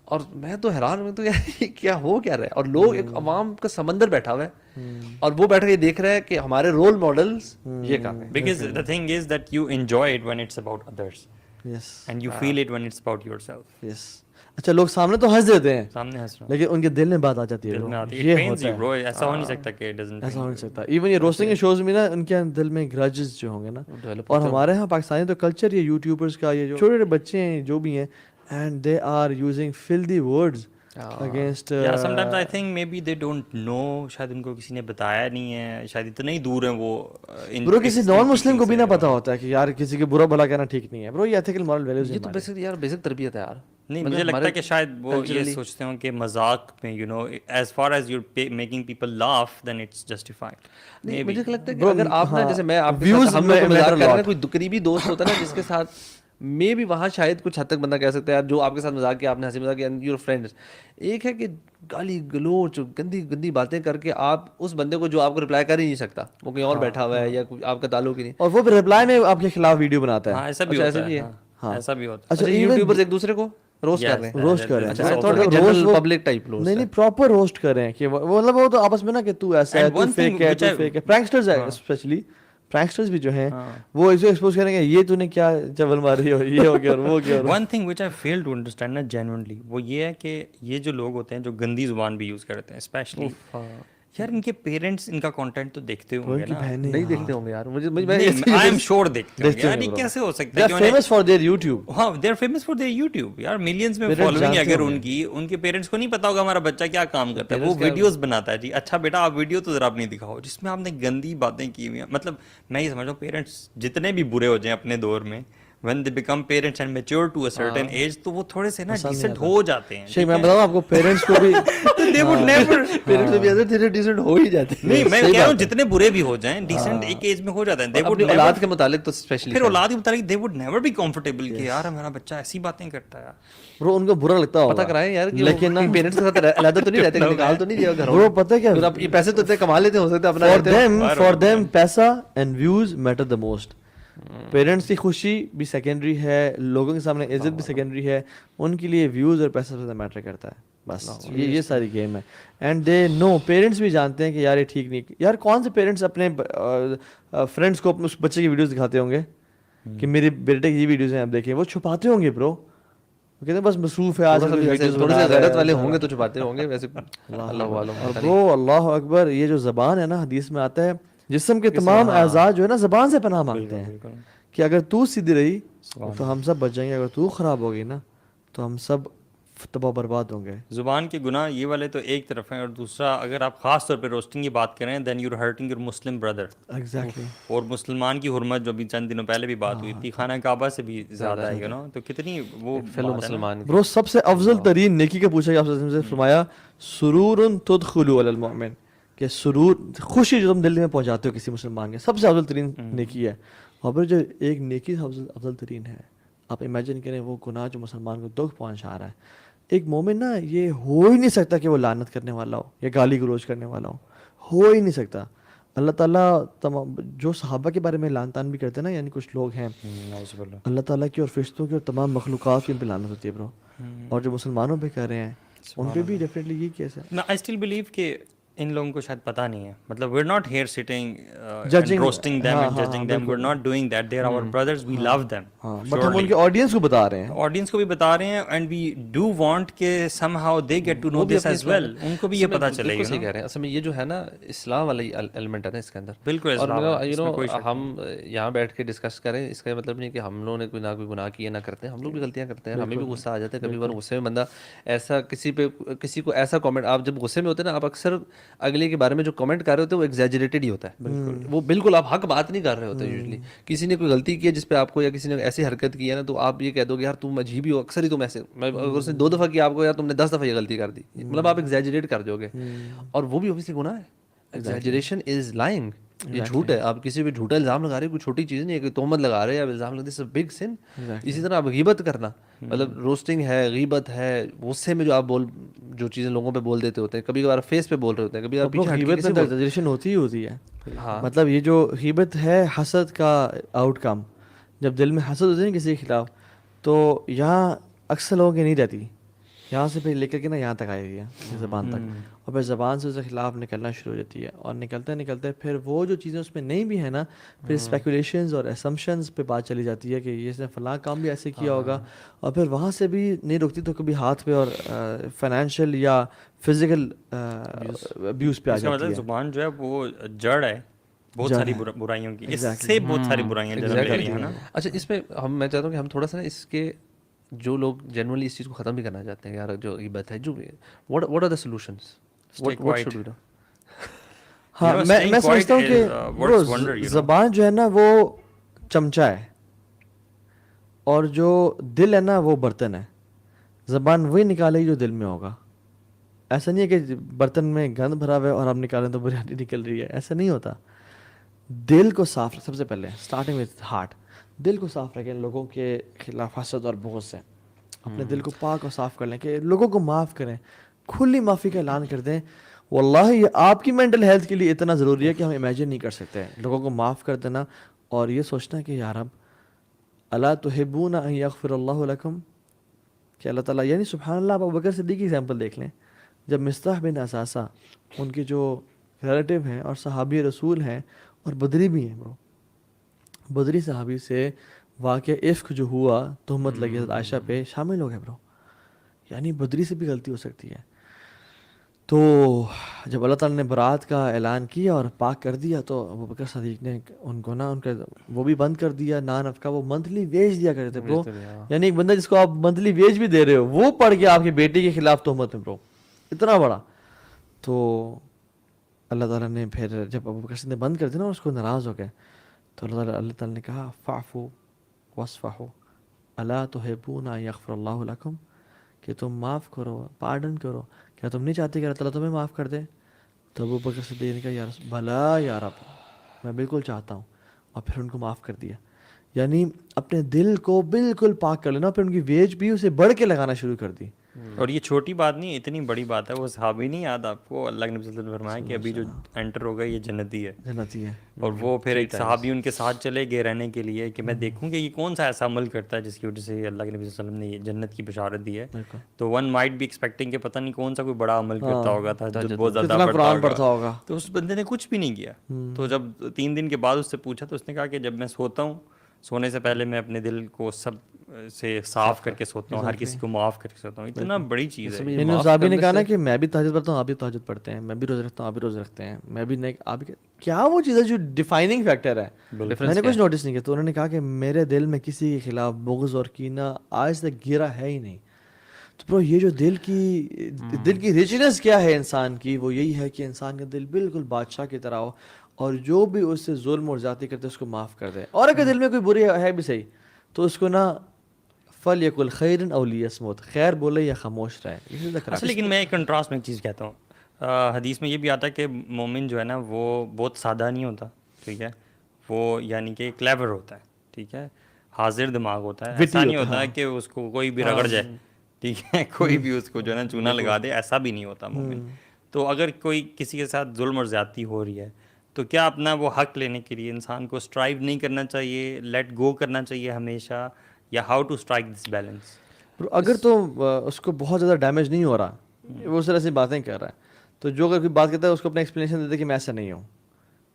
اور میں تو حیران ہوں تو یار کیا ہو کیا رہا ہے. اور لوگ ایک عوام کا سمندر بیٹھا ہوا ہے اور وہ بیٹھ کے دیکھ رہے ہیں کہ ہمارے رول ماڈلز یہ کر رہے ہیں. Because the thing is that you enjoy it when it's about others. Yes. And you feel it when it's about yourself. Yes. اچھا لوگ سامنے تو ہنس دیتے ہیں، سامنے ہنس رہا ہوں، لیکن ان کے دل میں بات آ جاتی ہے. دل میں آتی ہے. یہ It pains ہوتا you, ہے، bro. ایسا ہو نہیں سکتا کہ it doesn't ایسا pain ہو you. نہیں سکتا. ایون یہ روسٹنگ کے شوز میں نا ان کے دل میں گرجز جو ہوں گے نا. اور ہمارے یہاں پاکستانی تو کلچر یہ یوٹیوبرز کا، یہ جو چھوٹے چھوٹے بچے ہیں جو بھی ہیں، and they are using filthy words against Yeah, sometimes I think maybe they don't know. شاید ان کو کسی نے بتایا نہیں ہے، شاید اتنا ہی دور ہیں وہ. برو کسی نان مسلم کو بھی نہ پتا ہوتا ہے کہ یار کسی کے برا بھلا کہنا ٹھیک نہیں ہے. برو یہ ایتھیکل مورل ویلیوز یہ تو بیسک یار بیسک تربیت ہے یار. نہیں مجھے لگتا ہے کہ شاید وہ یہ سوچتے ہوں کہ مذاق میں you know as far as you making people laugh then it's justified. نہیں مجھے لگتا ہے کہ اگر آپ نا جیسے میں آپ کے ساتھ ہم لوگ مذاق کر رہے ہیں، کوئی قریبی دوست ہوتا ہے نا جس کے ساتھ میں بھی وہاں شاید کچھ حد تک بندہ کہہ سکتا ہے یار جو آپ کے ساتھ مذاق کیا، آپ نے ہنسی مذاق کیا، یور فرینڈس. ایک ہے کہ گالی گلوچ گندی باتیں کر کے آپ اس بندے کو جو آپ کو رپلائی کر ہی نہیں سکتا، وہ کہیں اور بیٹھا ہوا ہے یا آپ کا تعلق ہی نہیں، اور وہ رپلائی میں آپ کے خلاف ویڈیو بناتا ہے. ہاں ایسا بھی ہوتا ہے. ہاں ایسا بھی ہوتا ہے. اچھا یوٹیوبرز ایک دوسرے کو روسٹ کر رہے ہیں، روسٹ کر رہے ہیں پبلک ٹائپ روسٹ. نہیں پراپر روسٹ کر رہے ہیں کہ مطلب وہ تو آپس میں نا کہ تو ایسا ہے، تو فیک ہے، تو فیک ہے. پرینکسٹرز ہے اسپیشلی، پرینکسٹرز بھی جو ہیں وہ اسے ایکسپوز کریں گے یہ تو نے کیا چول ماری ہو، یہ ہو گیا اور وہ گیا. One thing which I feel to understand نا جینوئنلی وہ یہ ہے کہ یہ جو لوگ ہوتے ہیں جو گندی زبان بھی یوز کرتے ہیں اسپیشلی، یار ان کے پیرنٹس ان کا کنٹینٹ تو دیکھتے ہوں گے نا. نہیں دیکھتے ہوں گے یار، مجھے آئی ایم شیور دیکھتے ہوں گے یار. یہ کیسے ہو سکتا ہے؟ They are famous for their YouTube. ہاں they are famous for their YouTube یار. ملینز میں فالوئنگ ہے اگر ان کے پیرنٹس کو نہیں پتا ہوگا ہمارا بچہ کیا کام کرتا ہے، وہ ویڈیوز بناتا ہے. جی اچھا بیٹا آپ ویڈیو تو ذرا اپنی دکھاؤ جس میں آپ نے گندی باتیں کی ہوئی ہیں. مطلب میں یہ سمجھ رہا ہوں پیرنٹس جتنے بھی برے ہو جائیں اپنے دور میں when they become parents and mature to a certain age تو وہ تھوڑے سے نا ڈیسنٹ ہو جاتے ہیں. شیخ میں بتاؤں آپ کو پیرنٹس کو بھی they would never پیرنٹس بھی ایسے تھوڑے ڈیسنٹ ہو ہی جاتے ہیں. نہیں میں کہہ رہا ہوں جتنے برے بھی ہو جائیں ڈیسنٹ ایک ایج میں ہو جاتے ہیں. they would اولاد کے متعلق تو اسپیشلی پھر اولاد کے متعلق they would never be comfortable کہ یار ہمارا بچہ ایسی باتیں کرتا ہے. برو ان کو برا لگتا ہوگا، پتہ کرائیں یار لیکن پیرنٹس کے ساتھ علیحدہ تو نہیں رہتے، نکال تو نہیں دیا گھر. برو پتہ کیا یہ پیسے تو اتنے کما لیتے ہو سکتے اپنا. فار دیم پیسہ and views matter the most. Parents کی خوشی بھی سیکنڈری ہے، لوگوں کے سامنے عزت بھی سیکنڈری ہے، ان کے لیے ویوز اور پیسہ زیادہ میٹر کرتا ہے. بس یہ ساری گیم ہے. اینڈ دے نو، پیرنٹس بھی جانتے ہیں کہ یار یہ ٹھیک نہیں. یار کون سے پیرنٹس اپنے فرینڈس کو اپنے اس بچے کی ویڈیوز دکھاتے ہوں گے کہ میرے بیٹے کی یہ ویڈیوز ہیں آپ دیکھیں؟ وہ چھپاتے ہوں گے برو، کہتے ہیں بس مصروف ہے آج تھوڑے سے غیرت والے ہوں گے تو چھپاتے ہوں گے. ویسے اللہ عالم. برو اللہ اکبر، یہ جو زبان ہے نا حدیث میں آتا ہے جسم کے تمام اعضاء جو ہے نا زبان سے پناہ مانگتے ہیں کہ اگر تو سیدھی رہی تو ہم سب بچ جائیں گے، اگر تو خراب ہوگی نا تو ہم سب تباہ برباد ہوں گے. زبان کے گناہ یہ والے تو ایک طرف ہیں، اور دوسرا اگر آپ خاص طور پہ روسٹنگ کی بات کریں then you are hurting your Muslim brother. Exactly. اور مسلمان کی حرمت جو بھی چند دنوں پہلے بھی بات ہوئی تھی خانہ کعبہ سے بھی زیادہ ہے نا، تو کتنی وہ فیلو مسلمان. برو سب سے افضل ترین نیکی کا پوچھا آپ سے فرمایا سرور تدخلوا علی المؤمن، کہ سرور خوشی جو تم دل میں پہنچاتے ہو کسی مسلمان کے، سب سے افضل ترین نیکی ہے. اور پھر جو ایک نیکی افضل ترین ہے، آپ امیجن کریں وہ گناہ جو مسلمان کو دکھ پہنچا رہا ہے. ایک مومن نا یہ ہو ہی نہیں سکتا کہ وہ لعنت کرنے والا ہو یا گالی گلوچ کرنے والا ہو ہی نہیں سکتا. اللہ تعالیٰ تمام جو صحابہ کے بارے میں لعن طعن بھی کرتے ہیں نا، یعنی کچھ لوگ ہیں اللہ تعالیٰ کی اور فرشتوں کی اور تمام مخلوقات کی ان پہ لعنت ہوتی ہے برو. اور جو مسلمانوں پہ کر رہے ہیں ان پہ بھی ڈیفینیٹلی یہ کیس ہے. آئی اسٹل بلیو کہ ان لوگوں کو شاید پتہ نہیں ہے. مطلب we are not here sitting judging roasting them and judging them, we are not doing that. They are our brothers, we love them. ہاں بٹ ہم ان کے آڈینس کو بتا رہے ہیں. آڈینس کو بھی بتا رہے ہیں اینڈ وی ڈو وانٹ کہ somehow they get to know this as well, ان کو بھی یہ پتہ چلے بالکل صحیح کہہ رہے ہیں. اصل میں یہ جو ہے نا اسلام والا ایلیمنٹ ہے نا اس کے اندر, بالکل. اور ہم یہاں بیٹھ کے ڈسکس کریں اس کا مطلب نہیں کہ ہم لوگوں نے کوئی نہ کوئی گناہ کیے نہ کرتے ہیں, ہم لوگ بھی غلطیاں کرتے ہیں, ہمیں بھی غصہ آ جاتا ہے کبھی بار. غصے میں بندہ ایسا کسی کو ایسا کامنٹ, آپ جب غصے میں ہوتے ہیں نا آپ اکثر اگلے کے بارے میں جو کامنٹ کر رہے ہوتے ہیں وہ ایگزیجریٹڈ ہی ہوتا ہے, وہ بالکل آپ حق بات نہیں کر رہے ہوتے یوزلی. کسی نے کوئی غلطی کی ہے جس پہ آپ کو, یا کسی نے ایسی حرکت کی ہے نا تو آپ یہ کہہ دو کہ یار تم عجیب ہی ہو, اکثر ہی تم ایسے, اگر اس نے 2 دفعہ کیا آپ کو, یار تم نے 10 دفعہ یہ غلطی کر دی, مطلب آپ ایگزیجریٹ کر دو گے, اور وہ بھی اوبویسلی گناہ ہے. ایگزیجریشن از لائنگ, یہ جھوٹ ہے. آپ کسی پہ جھوٹا الزام لگا رہے ہیں, کوئی چھوٹی چیز نہیں ہے, کوئی تہمت لگا رہے ہیں, الزام لگا رہے ہیں, بگ سن. اسی طرح آپ غیبت کرنا, مطلب روسٹنگ ہے, غیبت ہے, غصے میں جو آپ جو چیزیں لوگوں پہ بول دیتے ہوتے ہیں, کبھی کبھار فیس پہ بول رہے ہوتے ہیں, کبھی کبھار پیچھے غیبت میں ایگزیجریشن ہوتی ہے. مطلب یہ جو غیبت ہے حسد کا آؤٹ کم, جب دل میں حسد ہوتی ہے نا کسی کے خلاف, تو یہاں اکثر لوگوں کی نہیں رہتی, یہاں سے پھر لے کر کے نا یہاں تک آئے گی زبان تک, اور پھر زبان سے اس کے خلاف نکلنا شروع ہو جاتی ہے, اور نکلتے پھر وہ جو چیزیں اس میں نہیں بھی ہیں نا, پھر اسپیکولیشنز اور اسمپشنز پہ بات چلی جاتی ہے کہ یہ اس نے فلاں کام بھی ایسے کیا ہوگا, اور پھر وہاں سے بھی نہیں رکتی تو کبھی ہاتھ پہ اور فائنینشیل یا فزیکل ابیوز پہ آ جاتی ہے. مطلب زبان جو ہے وہ جڑ ہے بہت ساری برائیوں کی, اس سے بہت ساری برائیاں جنم لے رہی ہیں نا. اچھا اس میں میں چاہتا ہوں کہ ہم تھوڑا سا نا اس کے جو لوگ جنرلی اس چیز کو ختم بھی کرنا چاہتے ہیں, یار جو غیبت ہے, جو what are the solutions, what should we do? ہاں میں سمجھتا ہوں کہ زبان جو ہے نا وہ چمچہ ہے, اور جو دل ہے نا وہ برتن ہے. زبان وہی نکالے گی جو دل میں ہوگا. ایسا نہیں ہے کہ برتن میں گند بھرا ہوا ہے اور ہم نکالیں تو بریانی نکل رہی ہے, ایسا نہیں ہوتا. دل کو صاف, سب سے پہلے اسٹارٹنگ وتھ ہارٹ, دل کو صاف رکھیں لوگوں کے خلاف حسد اور بغض سے. اپنے دل کو پاک اور صاف کر لیں کہ لوگوں کو معاف کریں, کھلی معافی کا اعلان کر دیں. واللہ یہ آپ کی مینٹل ہیلتھ کے لیے اتنا ضروری ہے کہ ہم امیجن نہیں کر سکتے. لوگوں کو معاف کر دینا, اور یہ سوچنا کہ یا رب الا تحبون ان یغفر اللہ لکم, کہ اللہ تعالیٰ, یعنی سبحان اللہ, آپ ابوبکر صدیق کی ایگزامپل دیکھ لیں. جب مصطح بن اساسہ ان کے جو ریلیٹیو ہیں اور صحابی رسول ہیں اور بدری بھی ہیں, بدری صحابی سے واقع عفق جو ہوا, تہمت لگی حضرت عائشہ پہ, شامل ہو گئے برو. یعنی بدری سے بھی غلطی ہو سکتی ہے. تو جب اللہ تعالیٰ نے برات کا اعلان کیا اور پاک کر دیا, تو ابوبکر صدیق نے ان کو نا, ان کا وہ بھی بند کر دیا, نان کا وہ منتھلی ویج دیا کرتے تھے برو. یعنی ایک بندہ جس کو آپ منتھلی ویج بھی دے رہے ہو, وہ پڑھ کے آپ کی بیٹی کے خلاف تہمت میں برو, اتنا بڑا. تو اللہ تعالیٰ نے پھر جب ابوبکر صدیق نے بند کر دیا نا, اس کو ناراض ہو گئے, تو اللہ تعالیٰ نے کہا فاعفو واصفحوا الا تحبون ان یغفر اللہ لکم, کہ تم معاف کرو, پارڈن کرو, کیا تم نہیں چاہتے کہ اللہ تعالیٰ تمہیں معاف کر دے؟ تو ابوبکر صدیق نے کہا یا بھلا یا رب, میں بالکل چاہتا ہوں, اور پھر ان کو معاف کر دیا. یعنی اپنے دل کو بالکل پاک کر لینا, پھر ان کی ویج بھی اسے بڑھ کے لگانا شروع کر دی. اور یہ چھوٹی بات نہیں, اتنی بڑی بات ہے. وہ صحابی نہیں یاد آپ کو, اللہ کے نبی صلی اللہ علیہ وسلم نے فرمایا کہ ابھی جو انٹر ہوگا یہ جنتی ہے, جنتی ہے. اور وہ پھر ایک صحابی ان کے ساتھ چلے گئے رہنے کے لیے کہ میں دیکھوں کہ یہ کون سا ایسا عمل کرتا ہے جس کی وجہ سے اللہ کے نبی صلی اللہ علیہ وسلم نے یہ جنت کی بشارت دی ہے. تو ون مائٹ بی ایکسپیکٹنگ کہ پتہ نہیں کون سا کوئی بڑا عمل کرتا ہوگا, تہجد بہت زیادہ پڑھتا ہوگا, تو اس بندے نے کچھ بھی نہیں کیا. تو جب 3 دن کے بعد اس سے پوچھا تو اس نے کہا کہ جب میں سوتا ہوں, سونے سے پہلے میں اپنے دل کو سب سے صاف کر کے سوتا ہوں, ہر کسی کو معاف کر کے سوتا ہوں. اتنا بڑی چیز ہے. انہوں صحابی نے کہا نا کہ میں بھی تہجد پڑھتا ہوں, آپ بھی تہجد پڑھتے ہیں, میں بھی روزے رکھتا ہوں, آپ بھی روزے رکھتے ہیں, میں بھی نہیں, آپ بھی, کیا وہ چیز ہے جو ڈیفائننگ فیکٹر ہے. میں نے کچھ نوٹس نہیں کیا. تو انہوں نے کہا کہ میرے دل میں کسی کے خلاف بغض اور کینہ آج تک گرا ہے ہی نہیں. تو برو یہ جو دل کی ریچنس کیا ہے انسان کی, وہ یہی ہے کہ انسان کا دل بالکل بادشاہ کی طرح ہو, اور جو بھی اس سے ظلم اور زیادتی کرتے اس کو معاف کر دے. اور اگر دل میں کوئی بری ہے بھی صحیح, تو اس کو نا فلیکل خیرن او لیصمت, خیر بولے یا خاموش رہے. اچھا, لیکن میں ایک کنٹراسٹ میں ایک چیز کہتا ہوں. حدیث میں یہ بھی آتا ہے کہ مومن جو ہے نا وہ بہت سادہ نہیں ہوتا, ٹھیک ہے, وہ یعنی کہ کلیور ہوتا ہے, ٹھیک ہے, حاضر دماغ ہوتا ہے. ایسا نہیں ہوتا کہ اس کو کوئی بھی رگڑ جائے, ٹھیک ہے, کوئی بھی اس کو جو ہے نا چونا لگا دے, ایسا بھی نہیں ہوتا مومن. تو اگر کوئی کسی کے ساتھ ظلم اور زیادتی ہو رہی ہے, تو کیا اپنا وہ حق لینے کے لیے انسان کو اسٹرائیو نہیں کرنا چاہیے, لیٹ گو کرنا چاہیے ہمیشہ, یا how to strike this balance? اگر تو اس کو بہت زیادہ ڈیمیج نہیں ہو رہا, وہ اس طرح سے باتیں کر رہا ہے, تو جو اگر کوئی بات کرتا ہے اس کو اپنا ایکسپلینیشن دیتے کہ میں ایسا نہیں ہوں,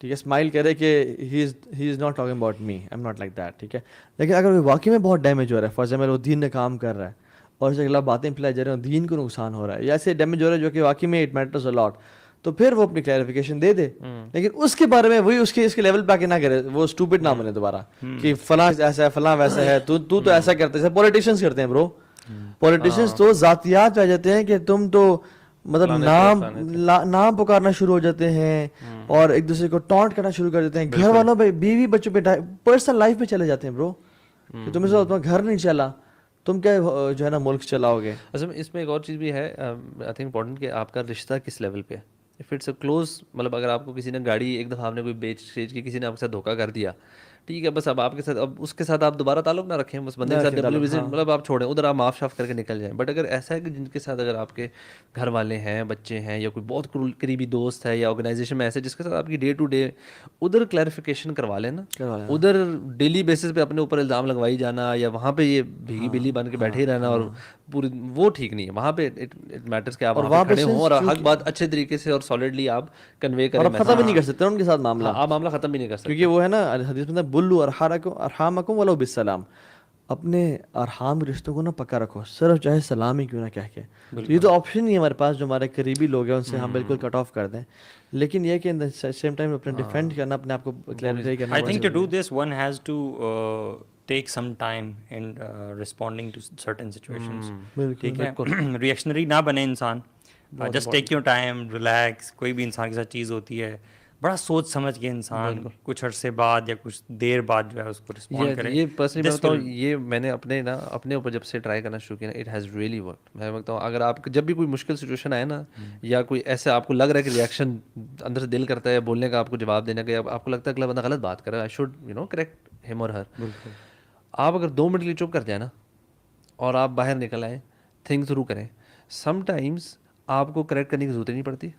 ٹھیک ہے, اسمائل کرے کہ he is not talking about me, I am not like that, ٹھیک ہے. لیکن اگر وہ واقعی میں بہت ڈیمیج ہو رہا ہے, فار ایگزامپل وہ دین نے کام کر رہا ہے اور اسے اگلا باتیں پھیلائی جا رہی ہیں, دین کو نقصان ہو رہا ہے یا ایسے ڈیمیج ہو رہا ہے جو کہ واقعی میں اٹ میٹرز اے لاٹ, تو پھر وہ اپنی کلیریفیکیشن دے دے. لیکن اس کے بارے میں وہی اس کے لیول پہ آ کے نہ کرے, وہ اسٹوپڈ نہ بنے دوبارہ کہ فلاں ایسا ہے فلاں ویسا ہے, تو ایسا کرتے ہیں, جیسے پولیٹیشینس کرتے ہیں برو. پولیٹیشینس تو ذاتیات پہ آ جاتے ہیں کہ تم تو مطلب نام پکارنا شروع ہو جاتے ہیں اور ایک دوسرے کو ٹانٹ کرنا شروع کر دیتے ہیں, گھر والوں پہ, بیوی بچوں پہ, پرسنل لائف پہ چلے جاتے ہیں برو. کہ تمہیں سے گھر نہیں چلا, تم کیا جو ہے نا ملک چلاؤ گے. اصل میں اس میں ایک اور چیز بھی ہے آئی تھنک امپورٹنٹ, کہ آپ کا رشتہ کس لیول پہ ہے. اف اٹس اے کلوز, مطلب اگر آپ کو کسی نے گاڑی ایک دفعہ آپ نے کوئی بیچ کے کسی نے آپ کے ساتھ دھوکہ کر دیا, ٹھیک ہے, بس اب آپ کے ساتھ, اب اس کے ساتھ آپ دوبارہ تعلق نہ رکھیں, اس بندے کے ساتھ مطلب آپ چھوڑیں ادھر, آپ معاف شاف کر کے نکل جائیں. بٹ اگر ایسا ہے کہ جن کے ساتھ اگر آپ کے گھر والے ہیں, بچے ہیں, یا کوئی بہت قریبی دوست ہے, یا آرگنائزیشن میں ایسے جس کے ساتھ آپ کی ڈے ٹو ڈے, ادھر کلیریفیکیشن کروا لینا. ادھر ڈیلی بیسس پہ اپنے اوپر الزام لگوائی جانا, یا وہاں پہ یہ بھیگی بلی بن کے بیٹھے ہی رہنا, اور پوری وہ ٹھیک نہیں ہے. وہاں پہ اٹ میٹرز کہ آپ وہاں پہ کھڑے ہوں اور حق بات اچھے طریقے سے اور سالڈلی آپ کنوے کریں. اور ختم بھی نہیں کر سکتے ان کے ساتھ معاملہ, آپ معاملہ ختم بھی نہیں کر سکتے, کیونکہ وہ ہے نا حدیث میں بلو ارحامکم ولو بالسلام, اپنے ارحام رشتوں کو نا پکا رکھو, صرف چاہے سلام ہی کیوں نہ کہہ کے. تو یہ تو آپشن نہیں ہے ہمارے پاس, جو ہمارے قریبی لوگ ہیں ان سے ہم بالکل کٹ آف کر دیں. لیکن یہ کہ سیم ٹائم اپنے ڈیفینڈ کرنا, اپنے آپ کو کلیریفائی کرنا. I think to do this one has to take some time in responding to certain situations. ٹھیک ہے, ریئیکشنری نہ بنے انسان, just take your time, relax. کوئی بھی انسان کے ساتھ چیز ہوتی ہے, بڑا سوچ سمجھ کے انسان کچھ عرصے بعد یا کچھ دیر بعد جو ہے اس کو رسپونڈ کرے. یہ پرسنلی میں بتاؤں, یہ میں نے اپنے اوپر جب سے ٹرائی کرنا شروع کیا نا, اٹ ہیز ریئلی ورک. میں بتاؤں, اگر آپ جب بھی کوئی مشکل سچویشن آئے نا, یا کوئی ایسا آپ کو لگ رہا ہے کہ ریئیکشن اندر سے دل کرتا ہے بولنے کا, آپ کو جواب دینے کا, یا آپ کو لگتا ہے اگلا بندہ غلط بات کر رہا ہے, آئی شوڈ کریکٹ ہم اور ہر, آپ اگر 2 منٹ کے لیے چپ کر جائیں نا اور آپ باہر نکل آئیں, تھنک تھرو کریں, سم ٹائمس آپ کو کریکٹ کرنے کی ضرورت نہیں پڑتی.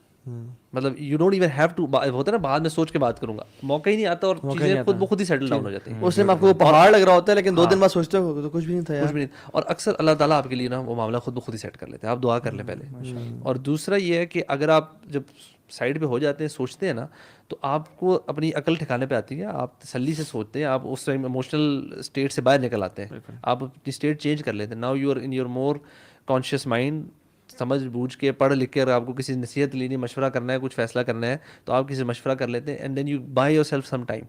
مطلب you don't even have to, ہوتا ہے نا بعد میں سوچ کے بات کروں گا, موقع ہی نہیں آتا اور چیزیں خود ہی سیٹل ڈاؤن ہو جاتی ہیں. اس میں آپ کو پہاڑ لگ رہا ہوتا ہے, لیکن 2 دن بعد سوچتے ہو تو کچھ بھی نہیں تھا, کچھ بھی نہیں. اور اکثر اللہ تعالیٰ آپ کے لیے نا وہ معاملہ خود ہی سیٹ کر لیتے ہیں. آپ دعا کر لیں پہلے. اور دوسرا یہ ہے کہ اگر آپ جب سائڈ پہ ہو جاتے ہیں, سوچتے ہیں نا, تو آپ کو اپنی عقل ٹھکانے پہ آتی ہے, آپ تسلی سے سوچتے ہیں, آپ اس ٹائم ایموشنل اسٹیٹ سے باہر نکل آتے ہیں, آپ اپنی اسٹیٹ چینج کر لیتے ہیں. Now you are in your more conscious mind, سمجھ بوجھ کے پڑھ لکھ کے, اگر آپ کو کسی نصیحت لینی, مشورہ کرنا ہے, کچھ فیصلہ کرنا ہے, تو آپ کسی سے مشورہ کر لیتے ہیں. And then you buy yourself some time.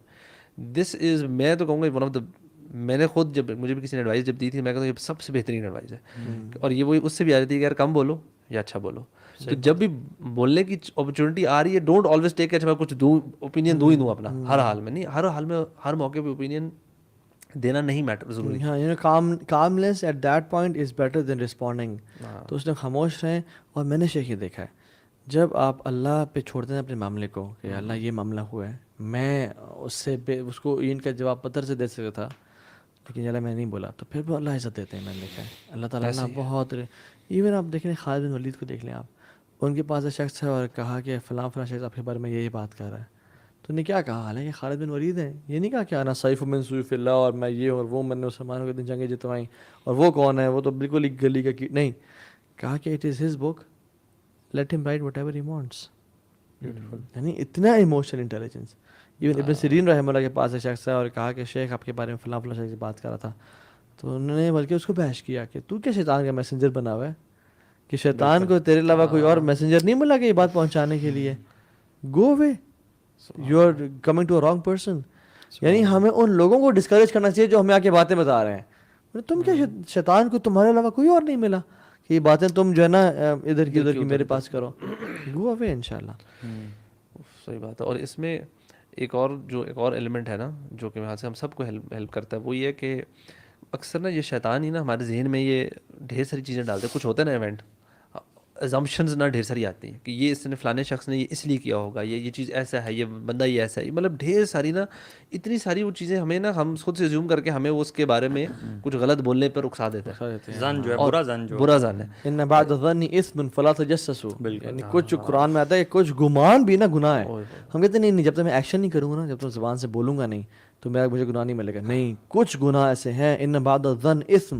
This is, میں تو کہوں گا ون آف دا, میں نے خود جب مجھے بھی کسی نے ایڈوائس جب دی تھی, میں کہتا ہوں یہ سب سے بہترین ایڈوائس ہے. اور یہ وہی اس سے بھی آ جاتی ہے کہ یار کم بولو یا اچھا بولو. تو جب بھی بولنے کی اپرچونیٹی آ رہی ہے, ڈونٹ آلویز ٹیک اچھا میں کچھ دوں, اوپینین دوں ہی دوں اپنا ہر حال میں. نہیں, ہر حال میں ہر موقع پہ اوپینین دینا نہیں میٹر ضروری. ہاں, calmness at that point is better than responding. تو اس نے خاموش رہیں. اور میں نے شیخ یہ دیکھا ہے, جب آپ اللہ پہ چھوڑتے ہیں اپنے معاملے کو کہ اللہ یہ معاملہ ہوا ہے, میں اس کو ان کا جواب پتھر سے دے سکتا تھا, لیکن اللہ میں نہیں بولا, تو پھر بھی اللہ عزت دیتے ہیں. میں نے دیکھا ہے اللہ تعالیٰ نا بہت, ایون آپ دیکھ لیں خالد بن ولید کو دیکھ لیں آپ, ان کے پاس ایک شخص ہے اور کہا کہ فلاں شخص آپ کے بارے میں یہی بات کر رہا ہے, تو نے کیا کہا, حالانکہ خالد بن ولید ہیں, یہ نہیں کہا کہ انا سیف من سیوف اللہ, اور میں یہ اور وہ, میں نے مسلمانوں کے دن جنگیں جتوائیں, اور وہ کون ہے, وہ تو بالکل ایک گلی کا نہیں. کہا کہ it is his book, let him write whatever he wants. یعنی اتنا ایموشنل انٹیلیجنس. ایون ابن سیرین رحمہ اللہ کے پاس ایک شخص ہے اور کہا کہ شیخ آپ کے بارے میں فلاں فلاں شخص سے بات کر رہا تھا, تو انہوں نے بلکہ اس کو بحث کیا کہ تو کیا شیطان کا میسنجر بنا ہوا ہے, کہ شیطان کو تیرے علاوہ کوئی اور میسنجر نہیں ملا کہ یہ بات پہنچانے کے لیے, go away, you are coming to a wrong person. یعنی ہمیں ان لوگوں کو ڈسکریج کرنا چاہیے جو ہمیں آ کے باتیں بتا رہے ہیں, تم کیا شیطان کو تمہارے علاوہ کوئی اور نہیں ملا کہ یہ باتیں تم جو ہے نا ادھر کی ادھر کی میرے پاس کرو, گو اوے انشاءاللہ. صحیح بات ہے. اور اس میں ایک اور ایلیمنٹ ہے نا جو کہ یہاں سے ہم سب کو ہیلپ کرتا ہے, وہ یہ کہ اکثر نا یہ شیطان ہی نا ہمارے ذہن میں یہ ڈھیر ساری چیزیں ڈالتے ہیں. کچھ ہوتا ہے نا ایونٹ, ازمپشنز نہ ڈھیر ساری آتی ہیں کہ یہ اس نے فلانے شخص نے یہ اس لیے کیا ہوگا, یہ چیز ایسا ہے, یہ بندہ یہ ایسا ہے, مطلب ڈھیر ساری نا اتنی ساری وہ چیزیں ہمیں نا ہم خود سے زیوم کر کے ہمیں اس کے بارے میں کچھ غلط بولنے پر اکسا دیتے ہیں. زن جو ہے برا زن ہے. ان بعد الظن اثم فلا تجسسوا, یعنی کچھ قرآن میں آتا ہے کہ کچھ گمان بھی نا گناہ ہے. ہم کہتے ہیں نہیں, جب تک میں ایکشن نہیں کروں گا نا, جب تک زبان سے بولوں گا نہیں, تو مجھے گناہ نہیں ملے گا. نہیں, کچھ گناہ ایسے ہیں, ان بعد الظن اثم,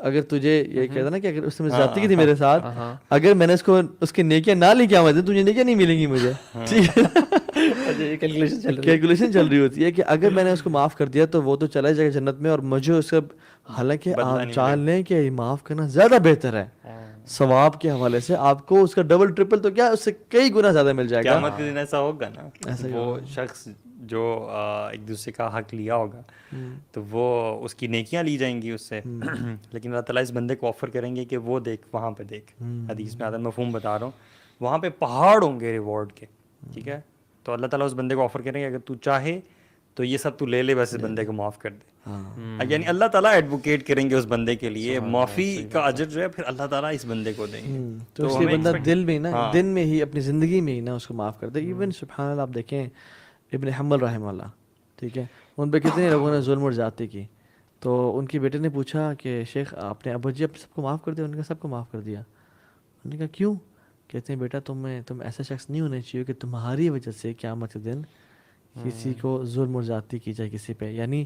اگر تجھے یہ کہتا نا کہ اگر اس نے زیادتی کی تھی میرے ساتھ, اگر میں نے اس کو اس کی نیکیاں نہ لی کیا مطلب تجھے نیکیاں نہیں ملیں گی مجھے, ٹھیک ہے, کیلکولیشن چل رہی ہوتی ہے کہ اگر میں نے اس کو معاف کر دیا تو وہ تو چلا جائے گا جنت میں, اور مجھے اس کا, حالانکہ آپ جان لیں کہ معاف کرنا زیادہ بہتر ہے ثواب کے حوالے سے, آپ کو اس کا ڈبل ٹرپل تو کیا اس سے کئی گنا زیادہ مل جائے گا. قیامت کے دن ایسا ہوگا نا, وہ شخص جو ایک دوسرے کا حق لیا ہوگا تو وہ اس کی نیکیاں لی جائیں گی اس سے, لیکن اللہ تعالیٰ اس بندے کو آفر کریں گے کہ وہ دیکھ وہاں پہ دیکھ, حدیث میں آتا ہے, مفہوم بتا رہا ہوں, وہاں پہ پہاڑ ہوں گے ریوارڈ کے, ٹھیک ہے, تو اللہ تعالیٰ اس بندے کو آفر کریں گے اگر تو چاہے تو یہ سب تو لے لے, بس اس بندے کو معاف کر دے. یعنی اللہ تعالیٰ ایڈوکیٹ کریں گے اس بندے کے لیے, معافی کا اجر جو ہے پھر اللہ تعالیٰ اس بندے کو دیں گے. تو اس لیے بندہ دل میں نا, دن میں ہی, اپنی زندگی میں ہی نا اس کو معاف کر دے. ایون سبحان اللہ آپ دیکھیں ابن حنبل رحمہ اللہ, ٹھیک ہے, ان پہ کتنے لوگوں نے ظلم اور زیادتی کی, تو ان کی بیٹے نے پوچھا کہ شیخ آپ نے ابو جی آپ سب کو معاف کر دیا؟ ان کا سب کو معاف کر دیا. انہوں نے کہا کیوں؟ کہتے ہیں بیٹا تم ایسا شخص نہیں ہونا چاہیے کہ تمہاری وجہ سے قیامت کے دن کسی کو ظلم اور زیادتی کی جائے کسی پہ, یعنی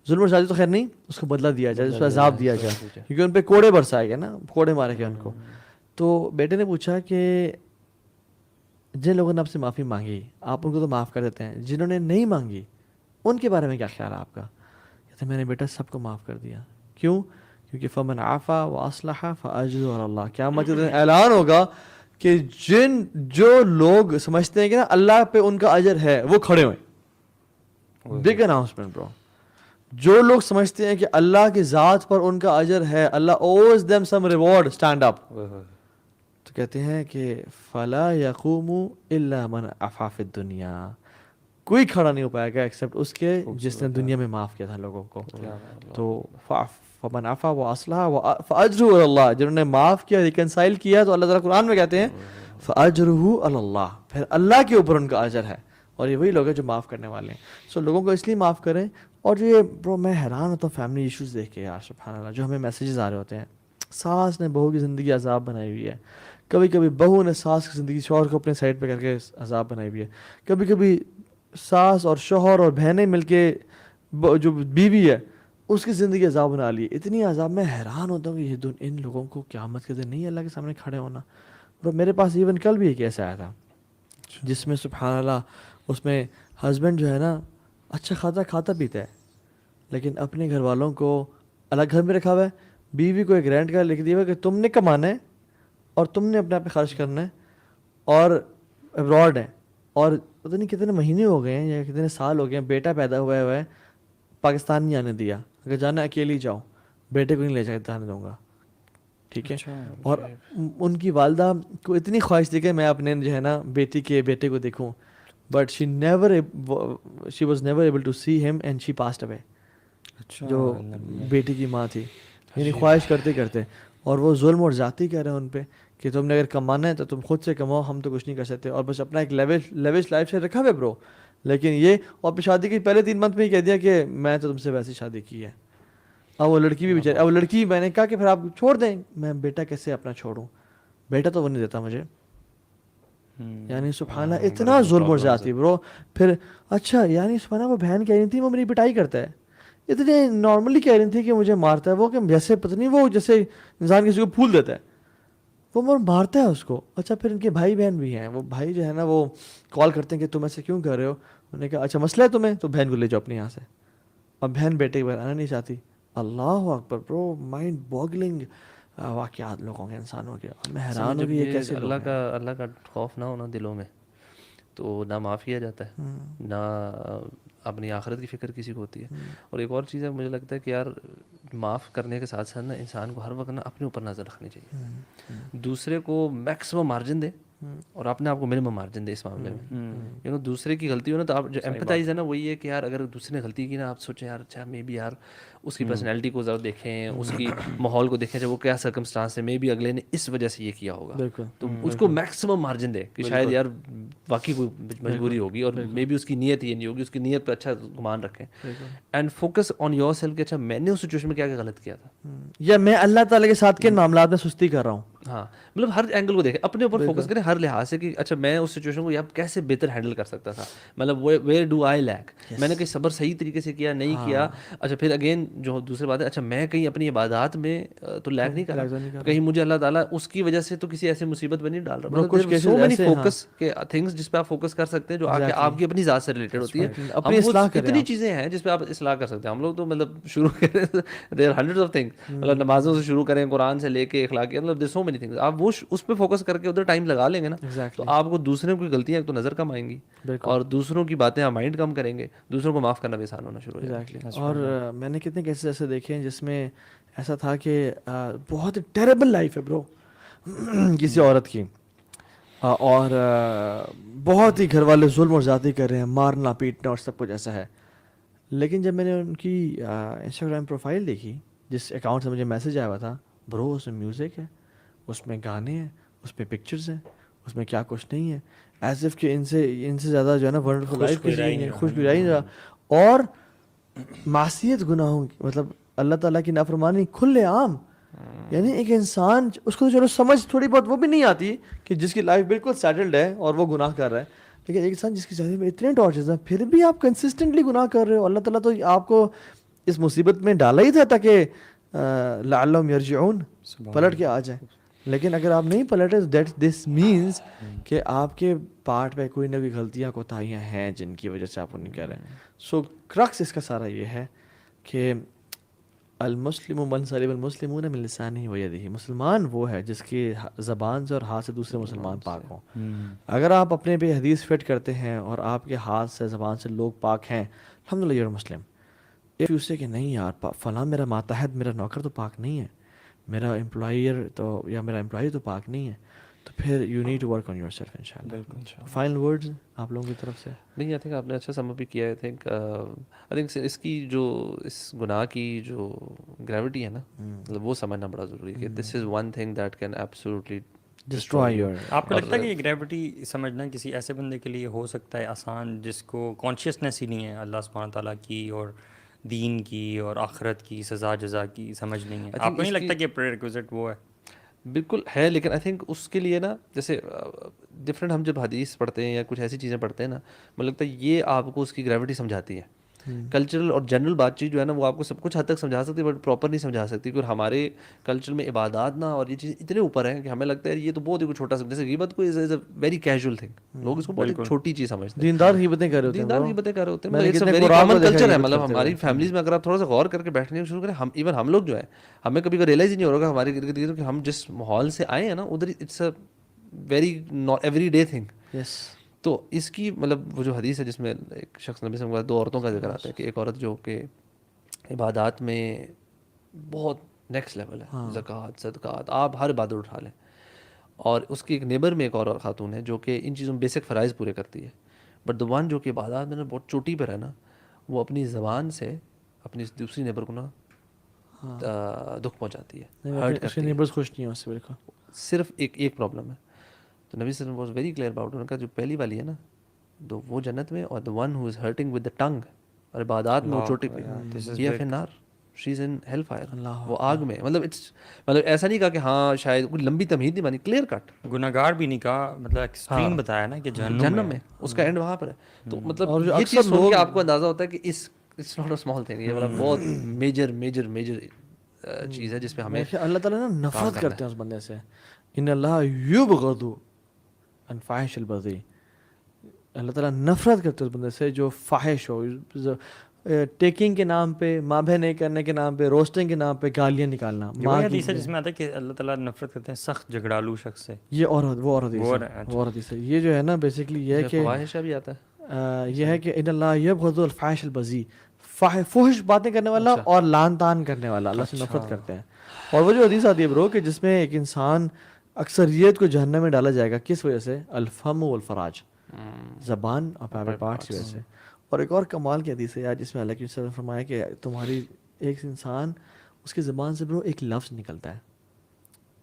ظلم اور زیادتی تو خیر نہیں, اس کو بدلہ دیا جائے, اس کو عذاب دیا جائے, کیونکہ ان پہ کوڑے برسائے گئے نا, کوڑے مارے گئے ان کو. تو بیٹے نے پوچھا کہ جن لوگوں نے آپ سے معافی مانگی آپ ان کو تو معاف کر دیتے ہیں, جنہوں نے نہیں مانگی ان کے بارے میں کیا خیال ہے آپ کا؟ کہتے ہیں میں نے بیٹا سب کو معاف کر دیا. کیوں؟ کیونکہ فمن عفا واصلح فاجرہ علی اللہ, قیامت کے دن اعلان ہوگا کہ جو لوگ سمجھتے ہیں کہ نا اللہ پہ ان کا اجر ہے وہ کھڑے ہوئے. بگ اناؤنسمنٹ برو, جو لوگ سمجھتے ہیں کہ اللہ کی ذات پر ان کا اجر ہے, Allah owes them some reward, stand up. تو کہتے ہیں کہ فلا یقوم الا من عفا فی الدنیا, کوئی کھڑا نہیں ہو پائے گا ایکسیپٹ اس کے جس نے دنیا میں معاف کیا تھا لوگوں کو. تو فمن عفا واصلح فاجرہ علی اللہ, جنہوں نے معاف کیا, ریکنسائل کیا, تو اللہ تعالیٰ قرآن میں کہتے ہیں فاجرہ علی اللہ, پھر اللہ کے اوپر ان کا اجر ہے, اور یہ وہی لوگ ہیں جو معاف کرنے والے ہیں. سو لوگوں کو اس لیے معاف کریں. اور جو یہ برو میں حیران ہوتا ہوں فیملی ایشوز دیکھ کے یار, سبحان اللہ, جو ہمیں میسیجز آ رہے ہوتے ہیں, ساس نے بہو کی زندگی عذاب بنائی ہوئی ہے, کبھی کبھی بہو نے ساس کی زندگی شوہر کو اپنے سائڈ پہ کر کے عذاب بنائی ہوئی ہے, کبھی کبھی ساس اور شوہر اور بہنیں مل کے جو بیوی ہے اس کی زندگی عذاب بنا لی. اتنی عذاب, میں حیران ہوتا ہوں کہ یہ ان لوگوں کو قیامت کے دن نہیں اللہ کے سامنے کھڑے ہونا. برو میرے پاس ایون کل بھی ایک ایسا آیا تھا جس میں سبحان اللہ اس میں ہسبینڈ جو ہے نا اچھا کھاتا پیتا ہے, لیکن اپنے گھر والوں کو الگ گھر میں رکھا ہوا ہے, بیوی کو ایک رینٹ کا لکھ دیا ہوا کہ تم نے کمانا ہے اور تم نے اپنے آپ پہ خرچ کرنا ہے, اور ابراڈ ہے, اور پتہ نہیں کتنے مہینے ہو گئے ہیں یا کتنے سال ہو گئے ہیں, بیٹا پیدا ہوا ہے, پاکستان نہیں آنے دیا, اگر جانا اکیلی جاؤ, بیٹے کو نہیں لے جانے دوں گا, ٹھیک ہے. اور ان کی والدہ کو اتنی خواہش تھی کہ میں اپنے جو ہے نا بیٹے کو دیکھوں, but she was never able to see him and she passed away. جو بیٹی کی ماں تھی, یعنی خواہش کرتے کرتے, اور وہ ظلم اور ذاتی کہہ رہے ہیں ان پہ کہ تم نے اگر کمانا ہے تو تم خود سے کماؤ, ہم تو کچھ نہیں کر سکتے, اور بس اپنا ایک لیوش لائف سے رکھا ہوا ہے برو. لیکن یہ, اور پھر شادی کے پہلے 3 منتھ میں ہی کہہ دیا کہ میں تو تم سے ویسی شادی کی ہے. اب وہ لڑکی بھی بیچاری, اب لڑکی میں نے کہا کہ پھر آپ چھوڑ دیں, میں بیٹا کیسے اپنا چھوڑوں, بیٹا تو وہ نہیں دیتا مجھے. یعنی سبحان اللہ اتنا ظلم اور زیادتی برو. پھر اچھا یعنی سبحان اللہ وہ بہن کہہ رہی تھی وہ میری پٹائی کرتا ہے, اتنے نارملی کہہ رہی تھی کہ مجھے مارتا ہے وہ, کہ جیسے پتہ نہیں وہ جیسے انسان کسی کو پھول دیتا ہے, وہ مارتا ہے اس کو. اچھا پھر ان کے بھائی بہن بھی ہیں, وہ بھائی جو ہے نا وہ کال کرتے ہیں کہ تم ایسے کیوں کر رہے ہو, انہوں نے کہا اچھا مسئلہ ہے تمہیں تو بہن کو لے جاؤ اپنے یہاں سے, اور بہن بیٹے کے بغیر آنا نہیں چاہتی. اللہ اکبر برو, مائنڈ بوگلنگ واقعات لوگوں کے, انسانوں کے. میں حیران ہوں کہ یہ کیسے اللہ کا خوف نہ ہونا دلوں میں, تو نہ معاف کیا جاتا ہے, نہ اپنی آخرت کی فکر کسی کو ہوتی ہے. اور ایک اور چیز ہے, مجھے لگتا ہے کہ یار معاف کرنے کے ساتھ ساتھ نا انسان کو ہر وقت نا اپنے اوپر نظر رکھنی چاہیے, دوسرے کو میکسیمم مارجن دے اور اپنے آپ کو منیمم مارجن دے اس معاملے میں. دوسرے کی غلطی ہو نا, تو آپ جو ایمپتھائز ہے نا وہی ہے کہ یار اگر دوسرے نے غلطی کی نا, آپ سوچیں یار اچھا مے بی یار اس کی پرسنالٹی کو ذرا دیکھیں, اس کی ماحول کو دیکھیں, وہ کیا سرکمسٹانس ہے, مے بی اگلے نے اس وجہ سے یہ کیا ہوگا, تو اس کو میکسیمم مارجن دے کہ شاید یار واقعی کوئی مجبوری ہوگی, اور مے بی اس کی نیت یہ نہیں ہوگی, اس کی نیت پہ اچھا گمان رکھیں, and focus on your self کہ اچھا میں نے اس سچویشن میں کیا غلط کیا تھا, یا میں اللہ تعالیٰ کے ساتھ کے معاملات میں سستی کر رہا ہوں, ہاں مطلب ہر اینگل کو دیکھیں, اپنے اوپر فوکس کریں ہر لحاظ سے کہ اچھا میں اس سچویشن کو اب کیسے بہتر ہینڈل کر سکتا تھا, مطلب ویئر ڈو آئی لیک, میں نے کہیں صبر صحیح طریقے سے کیا نہیں کیا. اچھا پھر اگین جو دوسری بات ہے, اچھا میں کہیں اپنی عبادات میں تو لیک نہیں کرا, کہیں مجھے اللہ تعالیٰ اس کی وجہ سے تو کسی ایسی مصیبت میں نہیں ڈال رہا. مطلب سو مینی فوکس کے تھنگس جس پہ آپ فوکس کر سکتے ہیں جو آپ کی اپنی ذات سے ریلیٹڈ ہوتی ہے. اپنی اصلاح کریں, اتنی چیزیں ہیں جس پہ آپ اصلاح کر سکتے ہیں. ہم لوگ تو مطلب شروع کریں دیر ہنڈریڈ آف تھنگس, مطلب نمازوں سے شروع کریں, قرآن سے لے کے اخلاق, مطلب دیر سو مینی تھنگس. آپ وہ اس پہ فوکس کر کے ادھر ٹائم لگا لیں گے نا, تو آپ کو دوسروں کی غلطیاں تو نظر کم آئیں گی, اور دوسروں کی باتیں آپ مائنڈ کم کریں گے, دوسروں کو معاف کرنا بھی آسان ہونا شروع ہو جائے گا. اور میں نے کتنے کیسز ایسے دیکھے ہیں جس میں ایسا تھا کہ بہت ٹیریبل لائف ہے برو کسی عورت کی, اور بہت ہی گھر والے ظلم اور زیادتی کر رہے ہیں, مارنا پیٹنا اور سب کچھ ایسا ہے. لیکن جب میں نے ان کی انسٹاگرام پروفائل دیکھی جس اکاؤنٹ سے مجھے میسیج آیا ہوا تھا, برو اس میں میوزک ہے, اس میں گانے ہیں, اس پہ پکچرز ہیں, اس میں کیا کچھ نہیں ہے, ایز اف کہ ان سے زیادہ جو ہے نا ونڈرفل لائف کسی کی خوش گزاری رہا. اور معصیت گناہوں کی, مطلب اللہ تعالیٰ کی نافرمانی کھلے عام, یعنی ایک انسان اس کو چلو سمجھ تھوڑی بہت وہ بھی نہیں آتی کہ جس کی لائف بالکل سیٹلڈ ہے اور وہ گناہ کر رہا ہے, لیکن ایک انسان جس کی زندگی میں اتنے ٹارچرز ہیں پھر بھی آپ کنسسٹنٹلی گناہ کر رہے ہو. اللہ تعالیٰ تو آپ کو اس مصیبت میں ڈالا ہی تھا تاکہ لعلہم یرجعون, پلٹ کے آ جائیں. لیکن اگر آپ نہیں پلٹے دیٹ دس مینس کہ آپ کے پارٹ میں کوئی نہ کوئی غلطیاں کوتاہیاں ہیں جن کی وجہ سے آپ نہیں کہہ رہے ہیں. سو کرکس اس کا سارا یہ ہے کہ المسلم من سلم المسلمون من لسانہ و یدہ, مسلمان وہ ہے جس کی زبان سے اور ہاتھ سے دوسرے مسلمان پاک ہوں. اگر آپ اپنے پہ حدیث فٹ کرتے ہیں اور آپ کے ہاتھ سے زبان سے لوگ پاک ہیں, الحمدللہ you are Muslim. If you say کہ نہیں یار فلاں میرا ماتحت میرا نوکر تو پاک نہیں ہے, میرا امپلائر تو یا میرا امپلائی تو پاک نہیں ہے, تو پھر you need to work on yourself انشاءاللہ. فائنل ورڈز آپ لوگوں کی طرف سے؟ نہیں, آئی تھنک آپ نے اچھا سم بھی کیا ہے. آئی تھنک اس کی جو اس گناہ کی جو گریوٹی ہے نا, مطلب وہ سمجھنا بڑا ضروری ہے کہ this is one thing that can absolutely destroy your. آپ کو لگتا ہے کہ یہ گریوٹی سمجھنا کسی ایسے بندے کے لیے ہو سکتا ہے آسان جس کو کانشیسنیس ہی نہیں ہے اللہ سبحانہ تعالیٰ کی اور دین کی اور آخرت کی سزا جزا کی سمجھ نہیں ہے؟ آپ کو نہیں لگتا کہ پریریکوزٹ وہ ہے؟ بالکل ہے, لیکن آئی تھنک اس کے لیے نا جیسے ڈفرینٹ ہم جب حدیث پڑھتے ہیں یا کچھ ایسی چیزیں پڑھتے ہیں نا, مجھے لگتا ہے یہ آپ کو اس کی گریوٹی سمجھاتی ہے. کلچرل اور جنرل بات چیت جو ہے نا وہ آپ کو سب کچھ حد تک سمجھا سکتی ہے بٹ پراپر نہیں سمجھا سکتی, کیونکہ ہمارے کلچر میں عبادات نا اور یہ چیز اتنے اوپر ہیں کہ ہمیں لگتا ہے یہ تو بہت ہی کچھ چھوٹا سا, جیسے غیبت کو از اے ویری کیجول تھنگ, لوگ اس کو بہت ایک چھوٹی چیز سمجھتے ہیں. دیندار غیبتیں کر رہے ہوتے ہیں, دیندار غیبتیں کر رہے ہوتے ہیں, it's a very common culture ہے. مطلب ہماری فیملیز میں اگر آپ تھوڑا سا غور کر کے بیٹھنے شروع کریں, ایون ہم لوگ جو ہے ہمیں کبھی ریئلائز ہی نہیں ہوگا ہمارے ارد گرد کہ ہم جس ماحول سے آئے ہیں نا ادھر it's a very every day thing. Yes. تو اس کی مطلب وہ جو حدیث ہے جس میں ایک شخص نبی صلی اللہ علیہ وسلم دو عورتوں کا ذکر آتا ہے کہ ایک عورت جو کہ عبادات میں بہت نیکسٹ لیول ہے, زکوٰۃ صدقات آپ ہر عبادت اٹھا لیں, اور اس کی ایک نیبر میں ایک اور خاتون ہے جو کہ ان چیزوں میں بیسک فرائض پورے کرتی ہے, بٹ دا ون جو کہ عبادات میں بہت چوٹی پر ہے نا, وہ اپنی زبان سے اپنی دوسری نیبر کو نا دکھ پہنچاتی ہے, ہرٹ کرتی ہے. نیبرز خوش نہیں ہیں اس سے بالکل. صرف ایک پرابلم ہے. تو نبی صلی اللہ علیہ وسلم واز ویری کلیئر اباؤٹ, انہوں نے کہا جو پہلی والی ہے نا تو وہ جنت میں, اور the one who is hurting with the tongue, اور عبادات میں وہ چوٹی پہ, یہ فی النار, شی از ان ہیل فائر, وہ آگ میں. مطلب ایسا نہیں کہا کہ ہاں شاید کوئی لمبی تمہید نہیں بانی, کلیئر کٹ. گناہگار بھی نہیں کہا, مطلب ایکسٹریم بتایا نا کہ جہنم میں اس کا اینڈ وہاں پر ہے. تو مطلب یہ چیز سن کے آپ کو اندازہ ہوتا ہے کہ it's not a small thing, یہ مطلب بہت میجر میجر میجر چیز ہے جس پہ ہمیں اللہ تعالیٰ نا نفرت کرتے ہیں اس بندے سے. ان اللہ یبغض الفاحش البذیء, اللہ تعالیٰ نفرت کرتے ہیں اس بندے سے جو فاحش ہو, ٹیکنگ کے نام پہ, ماں بہن نہیں کرنے کے نام پہ, روسٹنگ کے نام پہ گالیاں نکالنا. یہ حدیث ہے جس میں آتا ہے کہ اللہ تعالیٰ نفرت کرتے ہیں سخت جھگڑالو شخص سے. یہ اور حدیث ہے. یہ جو ہے نا بیسکلی یہ ہے کہ فواحش بھی آتا ہے, یہ ہے کہ ان اللہ یبغض الفاحش البذیء, فحش باتیں کرنے والا اور لان تان کرنے والا, اللہ سے نفرت کرتے ہیں. اور وہ جو حدیث آتی ہے برو کہ جس میں ایک انسان اکثریت کو جہنم میں ڈالا جائے گا, کس وجہ سے؟ الفم والفراج, زبان اور پرائیویٹ پارٹس کی وجہ سے. اور ایک اور کمال کی حدیث ہے یار جس میں اللہ کے رسول نے فرمایا کہ تمہاری ایک انسان اس کی زبان سے برو ایک لفظ نکلتا ہے,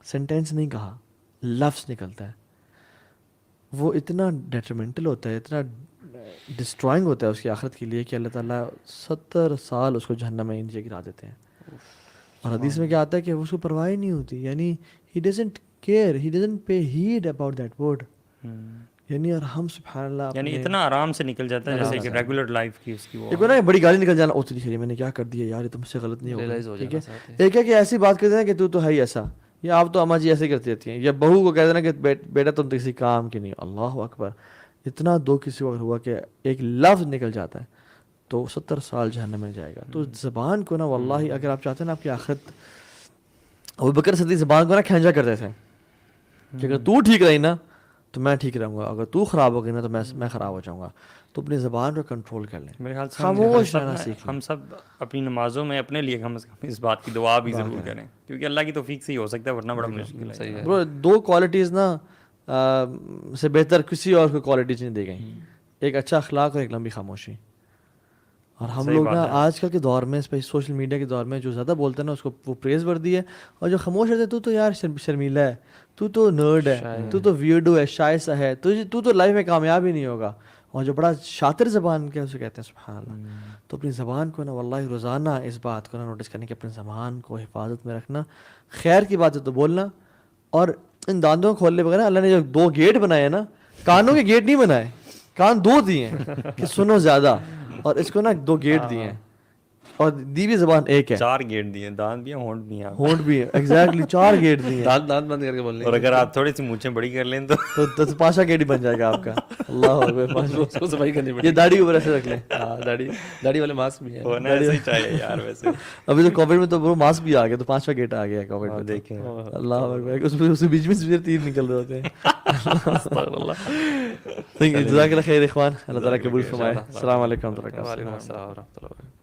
سینٹینس نہیں کہا, لفظ نکلتا ہے, وہ اتنا ڈیٹرمنٹل ہوتا ہے, اتنا ڈسٹرائنگ ہوتا ہے اس کی آخرت کے لیے کہ اللہ تعالیٰ 70 سال اس کو جہنم میں نیچے گرا دیتے ہیں. اور حدیث میں کیا آتا ہے کہ اس کو پرواہ نہیں ہوتی, یعنی he doesn't care, he doesn't pay heed about that word. یعنی اور ہم سبحان اللہ یعنی اتنا آرام سے نکل جاتا ہے جیسے کہ ریگولر لائف کی اس کی وہ ایک نا بڑی گالی نکل جانا، او تیری خیری میں نے کیا کر دیا یار، یہ تم سے غلط نہیں ہوگا، ٹھیک ہے. ایک ہے کہ ایسی بات کرتے ہیں کہ تو ہے ہی ایسا، یا آپ تو اماں جی ایسے کرتی رہتی ہیں، یا بہو کو کہہ دینا کہ بیٹا تم تو کسی کام کی نہیں. اللہ اکبر، اتنا دو کسی وقت ہوا کہ ایک لفظ نکل جاتا ہے تو 70 سال جہنم میں جائے گا. تو زبان کو نا واللہ اگر آپ چاہتے ہیں نا آپ کی آخرت، ابوبکر صدیق زبان کو نا کھینچا کرتے تھے کہ اگر تو ٹھیک رہی نا تو میں ٹھیک رہوں گا، اگر تو خراب ہو گئی نا تو میں خراب ہو جاؤں گا. تو اپنی زبان کو کنٹرول کر لیں، میرے خیال سے خاموش رہنا سیکھ لیں. ہم سب اپنی نمازوں میں اپنے لیے کم از کم اس بات کی دعا بھی ضرور کریں، کیونکہ اللہ کی توفیق سے ہی ہو سکتا ہے، ورنہ بڑا مشکل ہے. برو دو کوالٹیز نا سے بہتر کسی اور کو کوالٹیز نہیں دی گئی، ایک اچھا اخلاق اور ایک لمبی خاموشی. اور ہم لوگ نا آج کل کے دور میں اسپیشلی سوشل میڈیا کے دور میں جو زیادہ بولتے ہیں نا اس کو وہ پریز وردی ہے، اور جو خاموش رہتے تو یار شرمیلا ہے، تو نرڈ ہے، تو ویئرڈو ہے، شائع سا ہے، تو لائف میں کامیاب ہی نہیں ہوگا. اور جو بڑا شاطر زبان کے اسے کہتے ہیں سبحان اللہ. تو اپنی زبان کو نا واللہ روزانہ اس بات کو نا نوٹس کرنے کہ اپنی زبان کو حفاظت میں رکھنا، خیر کی بات ہے تو بولنا. اور ان داندوں کو کھولنے وغیرہ اللہ نے جو 2 گیٹ بنائے ہیں نا، کانوں کے گیٹ نہیں بنائے، کان 2 دیے ہیں کہ سنو زیادہ، اور اس کو نا 2 گیٹ دیے ہیں، اور دی بھی زبان ایک ہے. 4 گیٹ دیے، دانت بھی ہیں، ہونٹ بھی ہیں. ہونٹ بھی ہے، ایگزیکٹلی 4 گیٹ دیے ہیں. دانت بند کر کے بولنے، اور اگر آپ تھوڑی سی مونچھیں بڑی کر لیں تو 5واں گیٹ ہی بن جائے گا آپ کا. اللہ اکبر، اس کو صفائی کرنی پڑے یہ داڑھی اوپر ایسے رکھ لیں. ہاں داڑھی والے ماسک بھی ہیں، ہونا ایسا ہی چاہیے یار. ویسے ابھی تو کووڈ میں تو وہ ماسک بھی آ گیا، تو 5واں گیٹ آ گیا کووڈ میں. دیکھیں اللہ اکبر، اس بیچ میں تیر نکل رہے ہوتے ہیں. جزاک اللہ خیر اخوان، اللہ تعالیٰ قبول فرمائے. السلام علیکم و رحمۃ اللہ. وعلیکم السلام و رحمۃ اللہ.